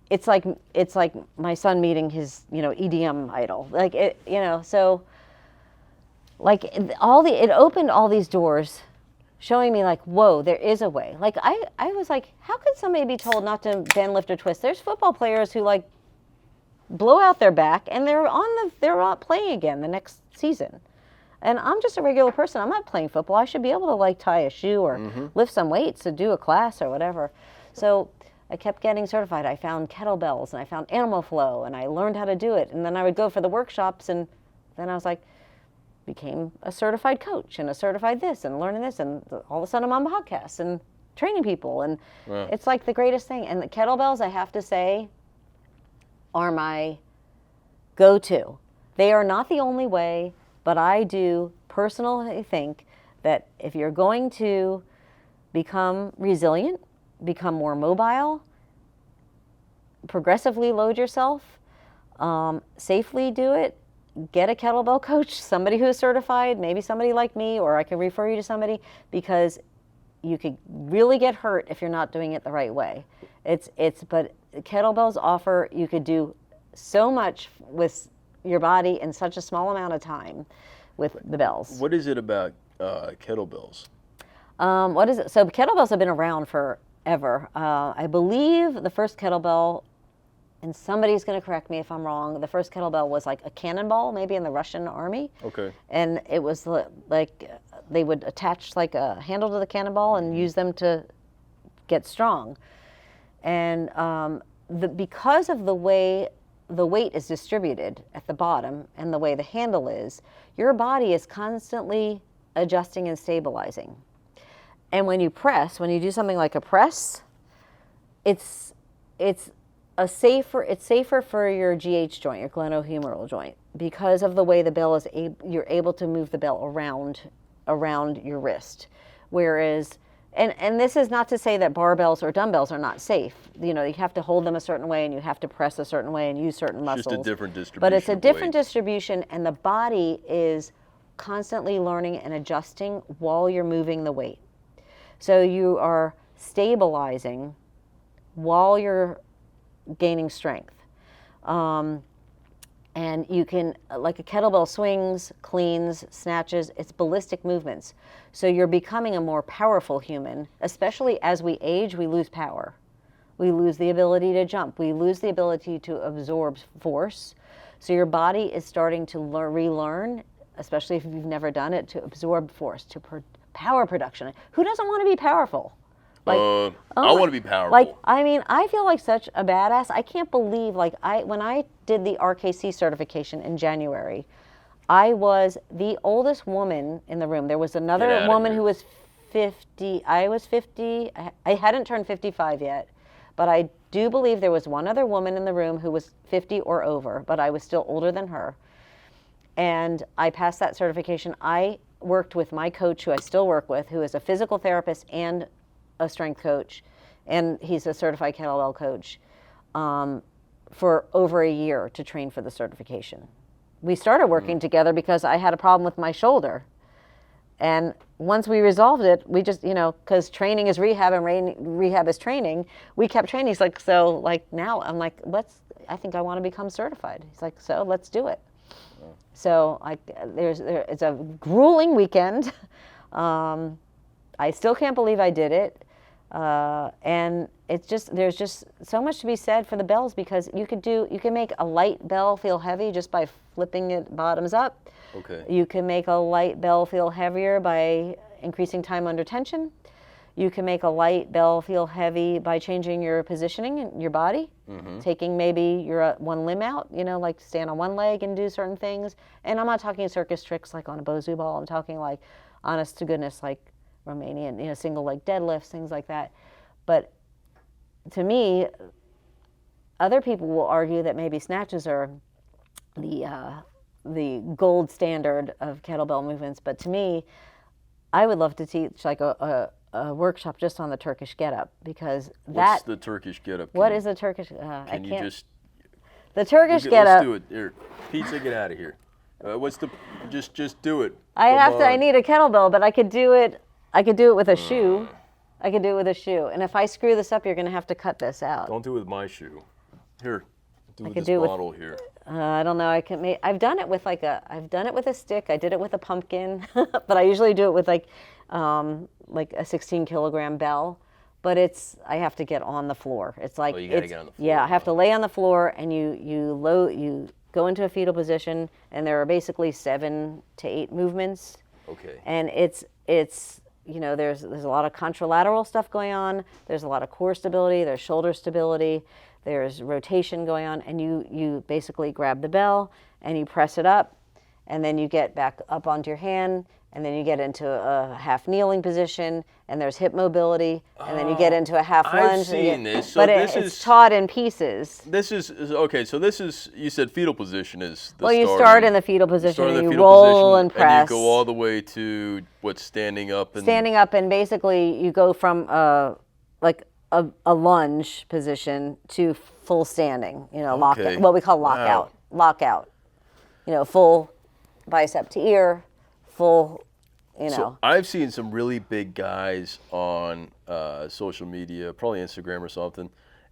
it's like my son meeting his EDM idol. Like it, so like it opened all these doors, showing me like, whoa, there is a way. Like I was like, how could somebody be told not to bend, lift, or twist? There's football players who like blow out their back and they're not playing again the next season. And I'm just a regular person. I'm not playing football. I should be able to like tie a shoe or lift some weights to do a class or whatever. So I kept getting certified. I found kettlebells and I found animal flow and I learned how to do it. And then I would go for the workshops, and then I was like, became a certified coach and a certified this and learning this, and all of a sudden I'm on podcasts and training people, and it's like the greatest thing. And the kettlebells, I have to say, are my go-to. They are not the only way, but I do personally think that if you're going to become resilient, become more mobile, progressively load yourself, safely do it, get a kettlebell coach, somebody who is certified, maybe somebody like me, or I can refer you to somebody, because you could really get hurt if you're not doing it the right way. But kettlebells offer, you could do so much with your body in such a small amount of time with the bells. What is it about kettlebells? What is it? So kettlebells have been around forever. I believe the first kettlebell, and somebody's going to correct me if I'm wrong, the first kettlebell was like a cannonball, maybe in the Russian army. Okay. And it was like they would attach like a handle to the cannonball and use them to get strong. And because of the way the weight is distributed at the bottom and the way the handle is, your body is constantly adjusting and stabilizing. And when you do something like a press, it's safer for your GH joint, your glenohumeral joint, because of the way the bell you're able to move the bell around your wrist. Whereas And this is not to say that barbells or dumbbells are not safe. You know, you have to hold them a certain way and you have to press a certain way and use certain muscles. Just a different distribution. But it's a different weight. distribution, and the body is constantly learning and adjusting while you're moving the weight. So you are stabilizing while you're gaining strength. And you can, like a kettlebell swings, cleans, snatches, it's ballistic movements. So you're becoming a more powerful human, especially as we age, we lose power. We lose the ability to jump. We lose the ability to absorb force. So your body is starting to relearn, especially if you've never done it, to absorb force, to power production. Who doesn't want to be powerful? Like, I want to be powerful. Like, I mean, I feel like such a badass. I can't believe, like, when I did the RKC certification in January, I was the oldest woman in the room. There was another woman who was 50. I was 50. I hadn't turned 55 yet, but I do believe there was one other woman in the room who was 50 or over, but I was still older than her. And I passed that certification. I worked with my coach, who I still work with, who is a physical therapist and a strength coach, and he's a certified kettlebell coach, for over a year to train for the certification. We started working together because I had a problem with my shoulder. And once we resolved it, we just, you know, because training is rehab and rehab is training, we kept training. He's like, so like now I'm like, I think I want to become certified. He's like, so let's do it. So it's a grueling weekend. I still can't believe I did it. And it's just, there's just so much to be said for the bells, because you can make a light bell feel heavy just by flipping it bottoms up. Okay. You can make a light bell feel heavier by increasing time under tension. You can make a light bell feel heavy by changing your positioning in your body, taking maybe your one limb out, you know, like stand on one leg and do certain things. And I'm not talking circus tricks like on a Bozu ball. I'm talking like honest to goodness, like Romanian, you know, single leg deadlifts, things like that. But to me, other people will argue that maybe snatches are the gold standard of kettlebell movements. But to me, I would love to teach like a workshop just on the Turkish get-up, because What's the Turkish get-up? What is the Turkish? Can you just? The Turkish get-up. Let's do it. Here, pizza, get out of here. What's the? Just do it. I need a kettlebell, but I could do it. I could do it with a shoe. I could do it with a shoe. And if I screw this up, you're going to have to cut this out. Don't do it with my shoe. Here, do it with this bottle here. I don't know. I've done it with I've done it with a stick. I did it with a pumpkin, but I usually do it with like a 16 kilogram bell. But I have to get on the floor. It's like, you gotta get on the floor. Yeah, I have to lay on the floor, and you go into a fetal position, and there are basically 7 to 8 movements. Okay. And it's you know, there's a lot of contralateral stuff going on. There's a lot of core stability. There's shoulder stability. There's rotation going on, and you basically grab the bell and you press it up, and then you get back up onto your hand, and then you get into a half kneeling position, and there's hip mobility, and then you get into a half lunge. I've seen this. So it's taught in pieces. This is okay. So this is, you said fetal position is the you start in the fetal position, and you roll and press. And you go all the way to standing up. Standing up, and basically you go from like a lunge position to full standing. You know, lockout, what we call lockout. Wow. Lockout. You know, full bicep to ear. Full, you know. So I've seen some really big guys on social media, probably Instagram or something,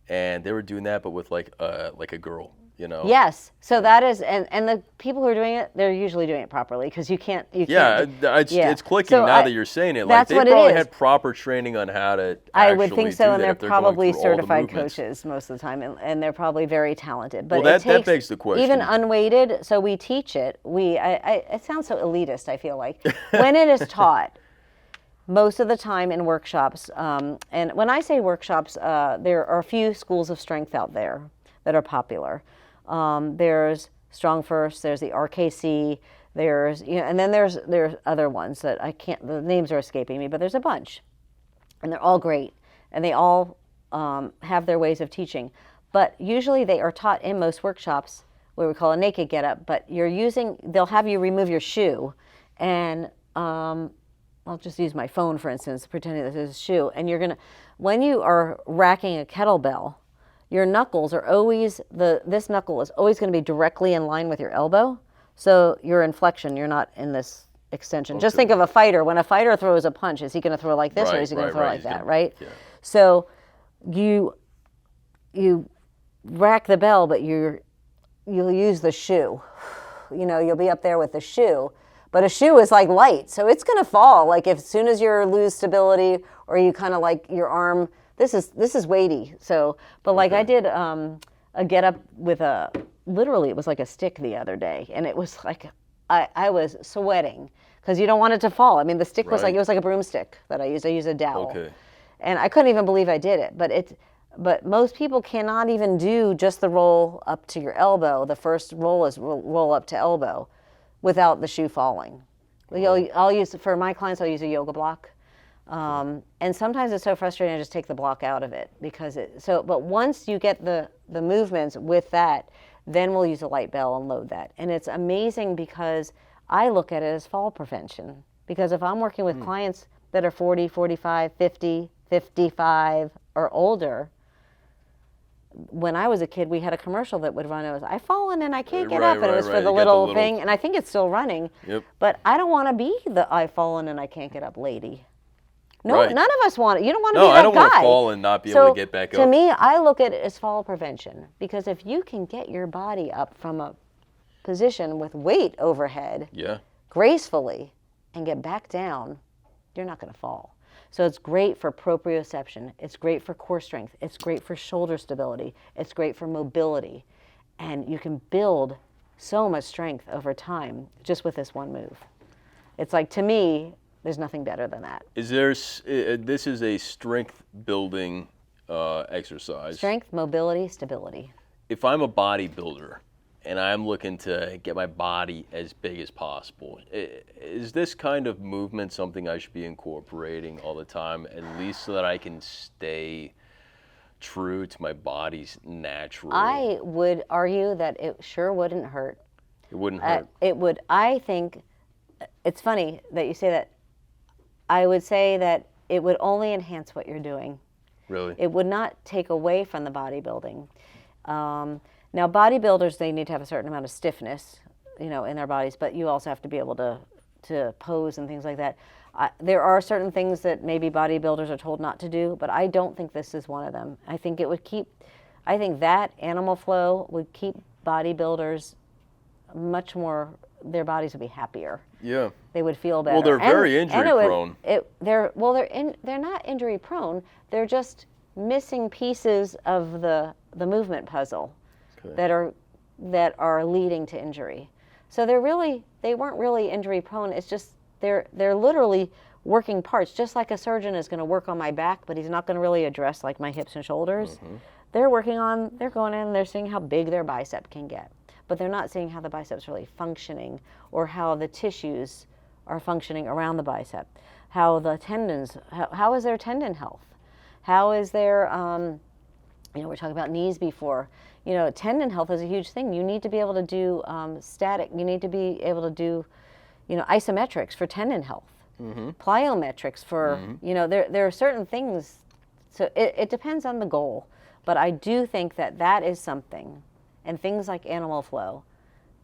and they were doing that, but with like a girl, you know. Yes. So that is, and the people who are doing it, they're usually doing it properly, because you can't. It's clicking now that you're saying it. Like, they probably had proper training on how to. I would think so, and they're probably certified coaches most of the time, and they're probably very talented. But that begs the question. Even unweighted, so we teach it. It sounds so elitist, I feel like, when it is taught. Most of the time in workshops, and when I say workshops, there are a few schools of strength out there that are popular. There's Strong First, there's the RKC, there's, you know, and then there's other ones that I can't, the names are escaping me, but there's a bunch, and they're all great, and they all have their ways of teaching. But usually they are taught in most workshops, what we call a naked get up, but they'll have you remove your shoe, and I'll just use my phone, for instance, pretending this is a shoe. And you're going to, when you are racking a kettlebell, your knuckles are always, this knuckle is always going to be directly in line with your elbow. So your inflection, you're not in this extension. Just think of a fighter. When a fighter throws a punch, is he going to throw like this or is he going to throw like that, right? Yeah. So you rack the bell, but you'll use the shoe. You'll be up there with the shoe. But a shoe is like light, so it's going to fall. Like as soon as you lose stability or you kind of like your arm, this is weighty. So, but like I did a get up with literally it was like a stick the other day. And it was like, I was sweating because you don't want it to fall. I mean, the stick was like, it was like a broomstick that I used. I used a dowel. Okay. And I couldn't even believe I did it. But most people cannot even do just the roll up to your elbow. The first roll is roll up to elbow without the shoe falling. I'll use, for my clients, I'll use a yoga block. And sometimes it's so frustrating, I just take the block out of it but once you get the movements with that, then we'll use a light bell and load that. And it's amazing because I look at it as fall prevention. Because if I'm working with clients that are 40, 45, 50, 55 or older, when I was a kid, we had a commercial that would run. It was, I've fallen and I can't get up. And it was for the little thing. And I think it's still running. Yep. But I don't want to be the I've fallen and I can't get up lady. No, none of us want it. You don't want to be that guy. No, I don't want to fall and not be able to get back up. To me, I look at it as fall prevention. Because if you can get your body up from a position with weight overhead gracefully and get back down, you're not going to fall. So it's great for proprioception. It's great for core strength. It's great for shoulder stability. It's great for mobility. And you can build so much strength over time just with this one move. It's like, to me, there's nothing better than that. This is a strength building exercise. Strength, mobility, stability. If I'm a bodybuilder and I'm looking to get my body as big as possible, is this kind of movement something I should be incorporating all the time, at least so that I can stay true to my body's natural? I would argue that it sure wouldn't hurt. It wouldn't hurt? It would. I think, it's funny that you say that. I would say that it would only enhance what you're doing. Really? It would not take away from the bodybuilding. Now, bodybuilders, they need to have a certain amount of stiffness, in their bodies, but you also have to be able to pose and things like that. There are certain things that maybe bodybuilders are told not to do, but I don't think this is one of them. I think that animal flow would keep bodybuilders much more, their bodies would be happier. Yeah. They would feel better. Well, they're very injury prone. They're not injury prone. They're just missing pieces of the movement puzzle that are leading to injury. So they weren't really injury prone. It's just they're literally working parts, just like a surgeon is going to work on my back, but he's not going to really address like my hips and shoulders. Mm-hmm. They're going in and they're seeing how big their bicep can get. But they're not seeing how the bicep's really functioning or how the tissues are functioning around the bicep, how the tendons, how is their tendon health? How is their, we're talking about knees before. Tendon health is a huge thing. You need to be able to do static. You need to be able to do, isometrics for tendon health, plyometrics for, there are certain things. So it depends on the goal. But I do think that is something, and things like animal flow,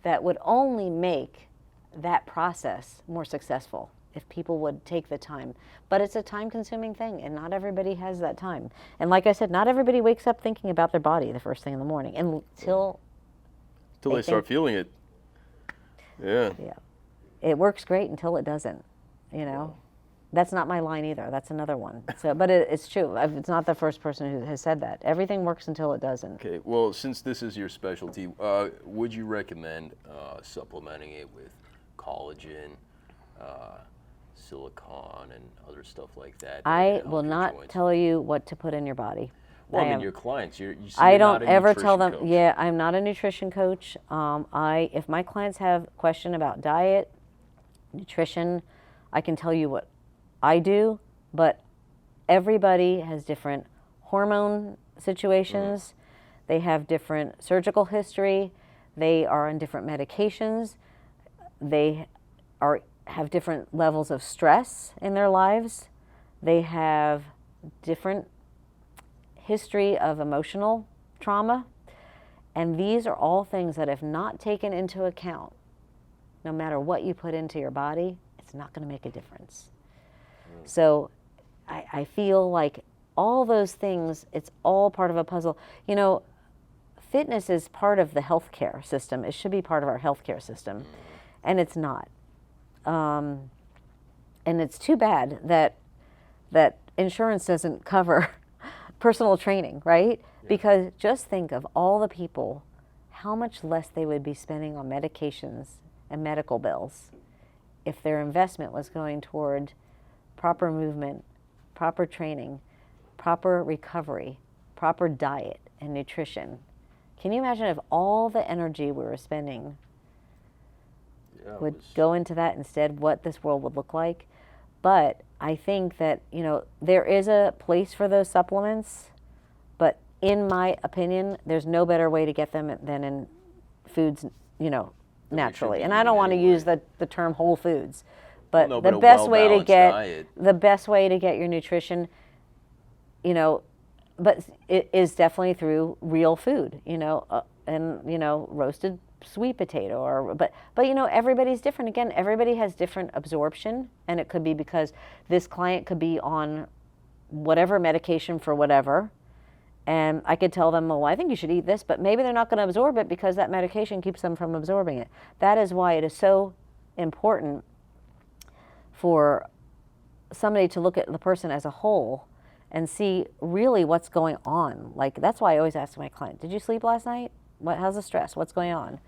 that would only make that process more successful if people would take the time. But it's a time-consuming thing, and not everybody has that time. And like I said, not everybody wakes up thinking about their body the first thing in the morning until they start feeling it. Yeah. Yeah. It works great until it doesn't, That's not my line either. That's another one. So, but it's true. It's not the first person who has said that. Everything works until it doesn't. Okay. Well, since this is your specialty, would you recommend supplementing it with collagen, silicone, and other stuff like that? I will not tell you what to put in your body. Well, your clients, I don't ever tell them. Coach. Yeah, I'm not a nutrition coach. If my clients have a question about diet, nutrition, I can tell you what I do, but everybody has different hormone situations. They have different surgical history. They are on different medications. They are have different levels of stress in their lives. They have different history of emotional trauma. And these are all things that, if not taken into account, no matter what you put into your body, it's not going to make a difference. So I feel like all those things, it's all part of a puzzle. You know, fitness is part of the healthcare system. It should be part of our healthcare system, and it's not. And it's too bad that insurance doesn't cover personal training, right? Yeah. Because just think of all the people, how much less they would be spending on medications and medical bills if their investment was going toward proper movement, proper training, proper recovery, proper diet and nutrition. Can you imagine if all the energy we were spending would go into that instead, what this world would look like? But I think that, you know, there is a place for those supplements, but in my opinion, there's no better way to get them than in foods, you know, naturally. And I don't want to use the term whole foods, but the best way to get diet. The best way to get your nutrition, you know, but it is definitely through real food, you know, and, you know, roasted sweet potato, or but you know, everybody's different. Again, everybody has different absorption, and it could be because this client could be on whatever medication for whatever, and I could tell them, well, I think you should eat this, but maybe they're not going to absorb it because that medication keeps them from absorbing it. That is why it is so important for somebody to look at the person as a whole and see really what's going on. Like, that's why I always ask my client, did you sleep last night? How's the stress? What's going on?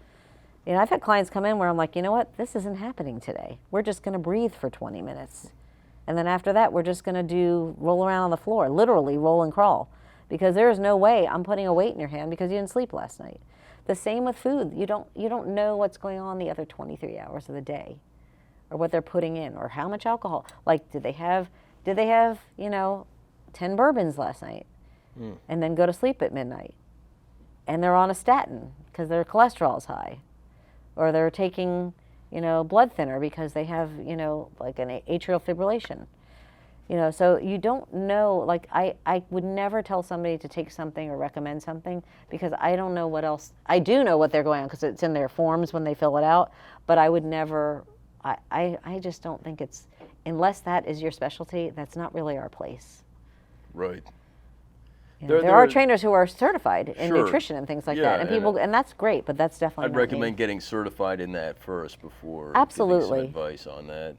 You know, I've had clients come in where I'm like, you know what? This isn't happening today. We're just going to breathe for 20 minutes. And then after that, we're just going to roll around on the floor, literally roll and crawl, because there is no way I'm putting a weight in your hand because you didn't sleep last night. The same with food. You don't know what's going on the other 23 hours of the day, or what they're putting in, or how much alcohol. Like, did they have, you know, 10 bourbons last night and then go to sleep at midnight? And they're on a statin because their cholesterol is high, or they're taking, you know, blood thinner because they have, you know, like an atrial fibrillation. You know, so you don't know, like I would never tell somebody to take something or recommend something because I don't know what else. I do know what they're going on because it's in their forms when they fill it out, but I would never, I just don't think it's, unless that is your specialty, that's not really our place. Right. You know, there are trainers who are certified in nutrition and things like that, and people, and that's great, but that's definitely. I'd recommend getting certified in that first before absolutely giving some advice on that.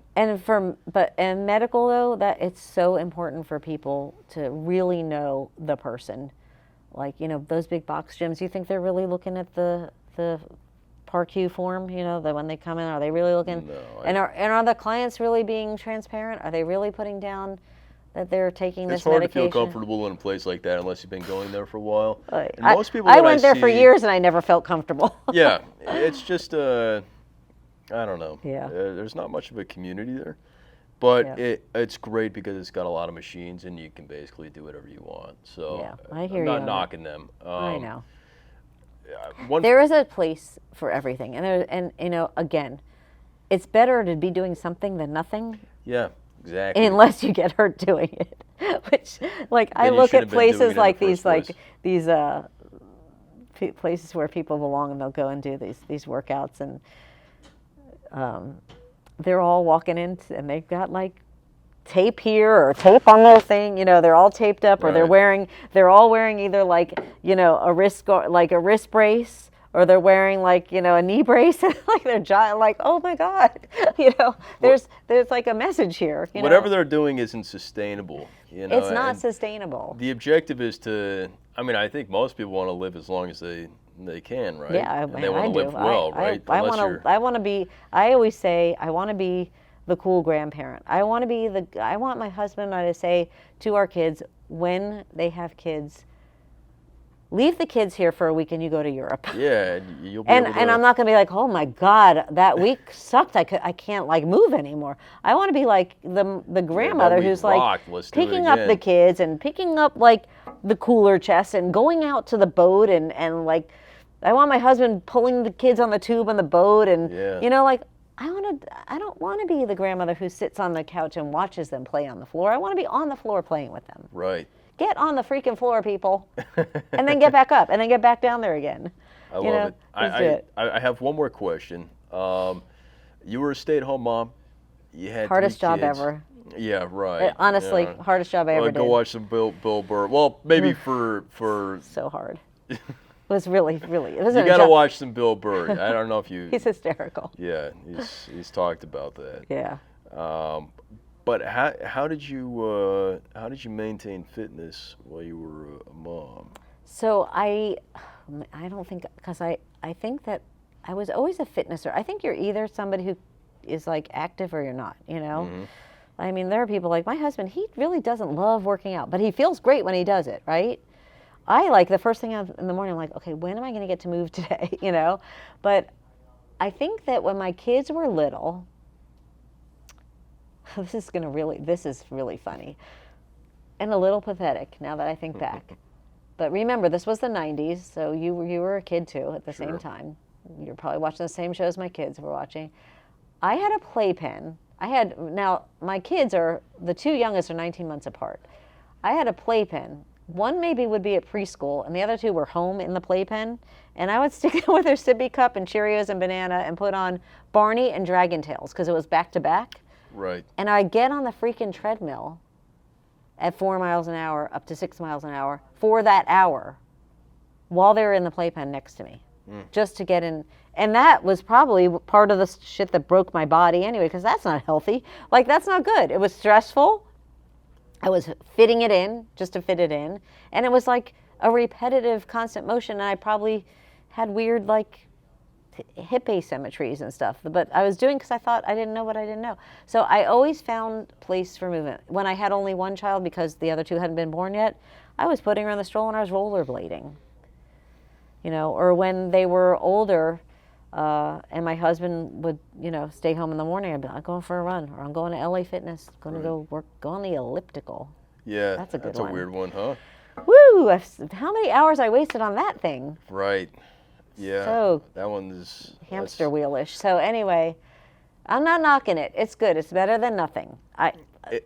And medical though, that it's so important for people to really know the person. Like, you know, those big box gyms, you think they're really looking at the PAR-Q form? You know, that when they come in, are they really looking? No. And are the clients really being transparent? Are they really putting down that they're taking this medication? It's hard to feel comfortable in a place like that unless you've been going there for a while. And most people I went there for years and I never felt comfortable. Yeah, it's just, I don't know. Yeah. There's not much of a community there. But it's great because it's got a lot of machines and you can basically do whatever you want. So yeah, I hear I'm not knocking them. I know. There is a place for everything. And you know, again, it's better to be doing something than nothing. Yeah. Exactly. Unless you get hurt doing it, which, like, I look at places like these places where people belong, and they'll go and do these workouts, and they're all walking in, and they've got like tape here or tape on their thing. You know, they're all taped up, or they're all wearing either like, you know, a wrist brace. Or they're wearing like, you know, a knee brace, like they're like, oh my God, you know, there's like a message here. You Whatever know? They're doing isn't sustainable. You know, it's not sustainable. The objective is to, I mean, I think most people want to live as long as they can, right? Yeah, and they want to live well, right? I always say I want to be the cool grandparent. I want my husband and I to say to our kids when they have kids, leave the kids here for a week and you go to Europe. Yeah, you'll be and I'm not going to be like, oh my God, that week sucked. I can't like move anymore. I want to be like the grandmother who's like picking up the kids and picking up like the cooler chest and going out to the boat and like, I want my husband pulling the kids on the tube on the boat and you know, like, I don't want to be the grandmother who sits on the couch and watches them play on the floor. I want to be on the floor playing with them. Right. Get on the freaking floor, people, and then get back up, and then get back down there again. I love it. I have one more question. You were a stay-at-home mom. You had hardest 3 job kids. ever. Yeah, right. Honestly, yeah. hardest job I ever did. Go watch some Bill Burr. Well, maybe for so hard. It was really. It was you got to watch some Bill Burr. I don't know if you. He's hysterical. Yeah, he's talked about that. Yeah. But how did you maintain fitness while you were a mom? So I don't think, because I think that I was always a fitnesser. I think you're either somebody who is like active or you're not, you know? Mm-hmm. I mean, there are people like my husband, he really doesn't love working out, but he feels great when he does it, right? I like the first thing in the morning, I'm like, okay, when am I going to get to move today, you know? But I think that when my kids were little, this is really funny and a little pathetic now that I think back. But remember, this was the 90s, so you were a kid too at the same time. You're probably watching the same shows my kids were watching. I had a playpen. Now my kids the 2 youngest are 19 months apart. I had a playpen. One maybe would be at preschool, and the other 2 were home in the playpen. And I would stick them with their sippy cup and Cheerios and banana and put on Barney and Dragon Tales because it was back to back. Right. And I'd get on the freaking treadmill at 4 miles an hour up to 6 miles an hour for that hour while they were in the playpen next to me, just to get in. And that was probably part of the shit that broke my body anyway, because that's not healthy. Like, that's not good. It was stressful. I was fitting it in just to fit it in. And it was like a repetitive, constant motion. And I probably had weird, like, hip asymmetries and stuff. But I was doing because I thought I didn't know what I didn't know. So I always found place for movement. When I had only one child because the other 2 hadn't been born yet, I was putting her in the stroller and I was rollerblading. You know, or when they were older, and my husband would, you know, stay home in the morning, I'd be like, I'm going for a run, or I'm going to LA Fitness, going to go on the elliptical. Yeah, that's a good one. That's a weird one, huh? Woo! How many hours I wasted on that thing? Right. Yeah. So that one is hamster wheelish. So anyway, I'm not knocking it. It's good. It's better than nothing.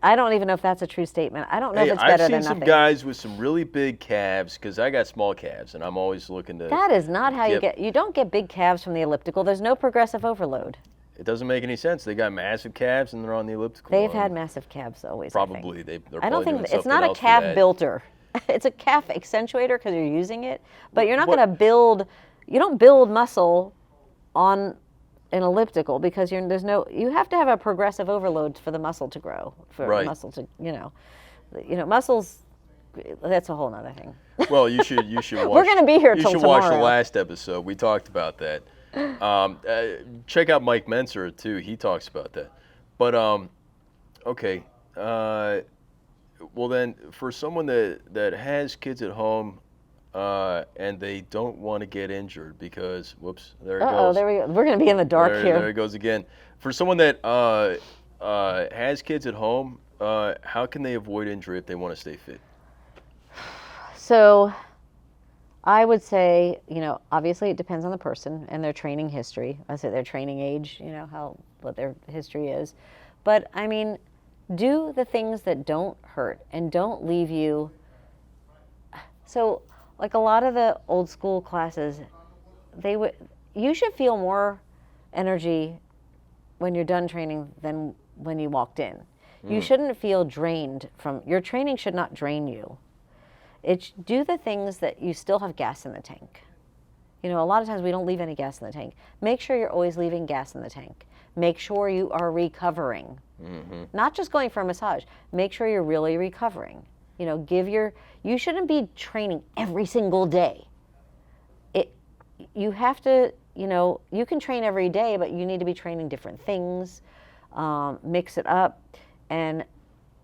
I don't even know if that's a true statement. I don't know if it's better than nothing. I've seen some guys with some really big calves, because I got small calves, and I'm always looking to. That is not how you don't get big calves from the elliptical. There's no progressive overload. It doesn't make any sense. They got massive calves, and they're on the elliptical. They've had massive calves always. Probably. I don't think it's not a calf builder. It's a calf accentuator because you're using it, but you're not going to build. You don't build muscle on an elliptical because you have to have a progressive overload for the muscle to grow, for the muscle to, muscles, that's a whole nother thing. Well, you should watch. We're going to be here till tomorrow. You should watch the last episode. We talked about that. Check out Mike Menser too. He talks about that. But okay. Well then, for someone that has kids at home, and they don't want to get injured because, whoops, there it goes. Oh, there we go. We're going to be in the dark here. There it goes again. For someone that has kids at home, how can they avoid injury if they want to stay fit? So I would say, obviously it depends on the person and their training history. I say their training age, what their history is. But, I mean, do the things that don't hurt and don't leave you. So, like a lot of the old school classes, you should feel more energy when you're done training than when you walked in. You shouldn't feel drained your training should not drain you. Do the things that you still have gas in the tank. A lot of times we don't leave any gas in the tank. Make sure you're always leaving gas in the tank. Make sure you are recovering. Not just going for a massage. Make sure you're really recovering. You shouldn't be training every single day. You have to, you can train every day, but you need to be training different things, mix it up, and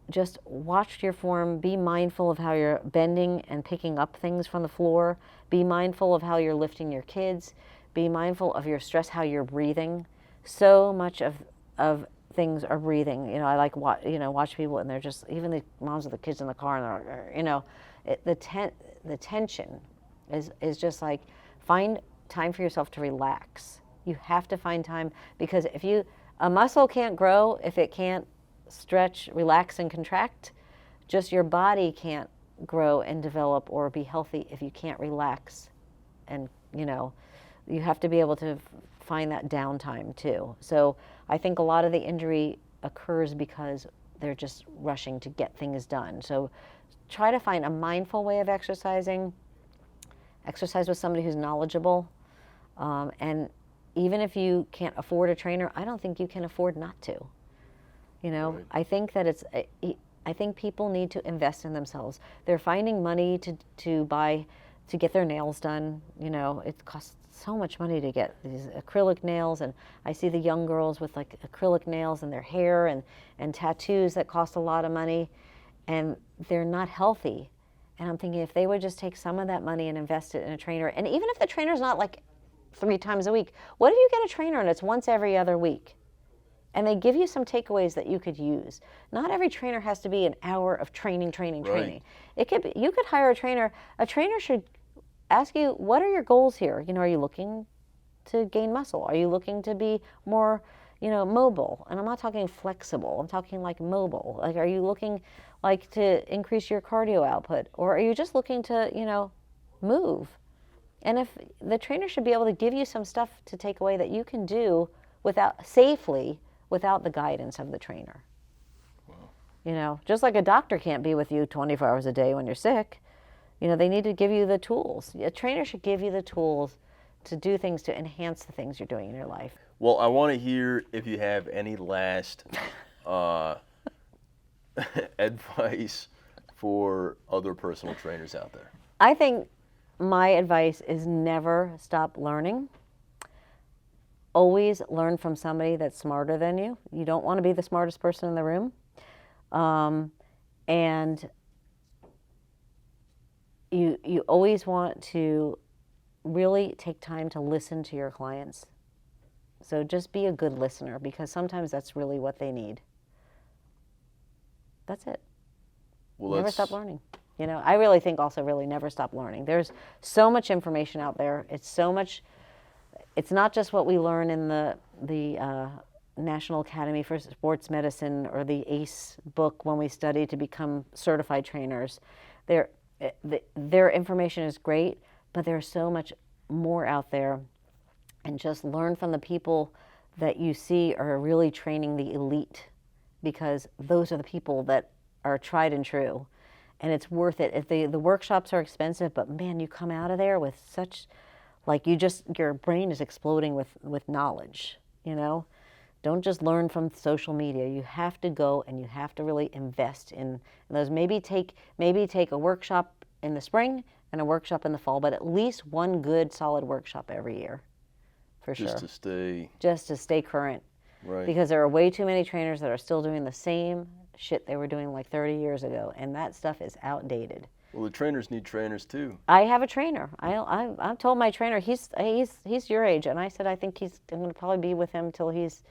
just watch your form. Be mindful of how you're bending and picking up things from the floor. Be mindful of how you're lifting your kids. Be mindful of your stress, how you're breathing. So much of things are breathing. I like watch people, and they're just, even the moms with the kids in the car, and they're, the tension is just like, find time for yourself to relax. You have to find time, because A muscle can't grow if it can't stretch, relax, and contract. Just your body can't grow and develop or be healthy if you can't relax. And, you have to be able to find that downtime too. So I think a lot of the injury occurs because they're just rushing to get things done. So try to find a mindful way of exercising. Exercise with somebody who's knowledgeable. And even if you can't afford a trainer, I don't think you can afford not to. Right. I think that I think people need to invest in themselves. They're finding money to get their nails done. It costs so much money to get these acrylic nails, and I see the young girls with like acrylic nails in their hair and tattoos that cost a lot of money, and they're not healthy. And I'm thinking if they would just take some of that money and invest it in a trainer, and even if the trainer's not like 3 times a week, what if you get a trainer and it's once every other week? And they give you some takeaways that you could use. Not every trainer has to be an hour of training. Right. It could be, you could hire a trainer. A trainer should ask you, what are your goals here? Are you looking to gain muscle? Are you looking to be more, mobile? And I'm not talking flexible. I'm talking like mobile. Like, are you looking like to increase your cardio output? Or are you just looking to, move? And if the trainer should be able to give you some stuff to take away that you can do safely without the guidance of the trainer. Wow. Just like a doctor can't be with you 24 hours a day when you're sick. They need to give you the tools. A trainer should give you the tools to do things to enhance the things you're doing in your life. Well, I want to hear if you have any last advice for other personal trainers out there. I think my advice is never stop learning. Always learn from somebody that's smarter than you. You don't want to be the smartest person in the room. And you always want to really take time to listen to your clients. So just be a good listener, because sometimes that's really what they need. That's it. Well, never stop learning. I really think also really never stop learning. There's so much information out there. It's not just what we learn in the National Academy for Sports Medicine or the ACE book when we study to become certified trainers. Their information is great, but there's so much more out there. And just learn from the people that you see are really training the elite, because those are the people that are tried and true. And it's worth it. If the workshops are expensive, but man, you come out of there with such, your brain is exploding with knowledge, Don't just learn from social media. You have to go and you have to really invest in those. Maybe take a workshop in the spring and a workshop in the fall, but at least one good solid workshop every year, for sure. Just to stay current. Right. Because there are way too many trainers that are still doing the same shit they were doing like 30 years ago, and that stuff is outdated. Well, the trainers need trainers too. I have a trainer. I've told my trainer he's your age, and I said I think I'm going to probably be with him till he's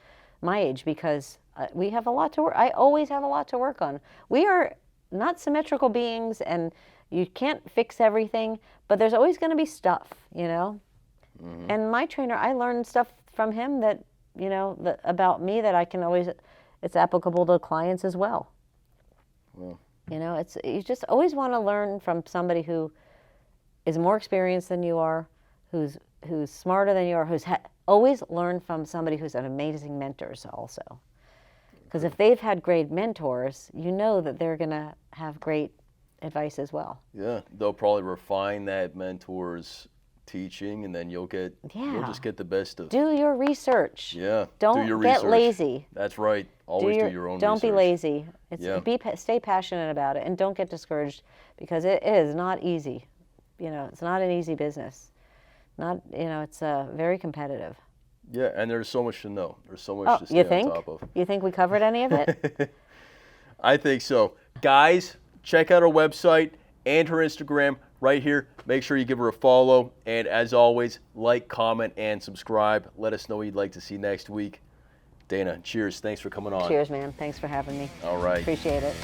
my age, because we have a lot to work. I always have a lot to work on. We are not symmetrical beings, and you can't fix everything, but there's always going to be stuff, Mm-hmm. And my trainer, I learned stuff from him that about me that I can always. It's applicable to clients as well. Well. You just always want to learn from somebody who is more experienced than you are, who's smarter than you are, always learn from somebody who's an amazing mentor also. Because if they've had great mentors, that they're going to have great advice as well. Yeah, they'll probably refine that mentor's teaching, and then you'll just get the best of. Do your research. Yeah. Don't get lazy. That's right. Always do your own research. Don't be lazy. Stay passionate about it, and don't get discouraged, because it is not easy. It's not an easy business. It's very competitive. Yeah, and there's so much to know. There's so much to stay on top of. You think we covered any of it? I think so. Guys, check out our website and her Instagram right here. Make sure you give her a follow. And as always, like, comment, and subscribe. Let us know what you'd like to see next week. Dana, cheers. Thanks for coming on. Cheers, man. Thanks for having me. All right. Appreciate it.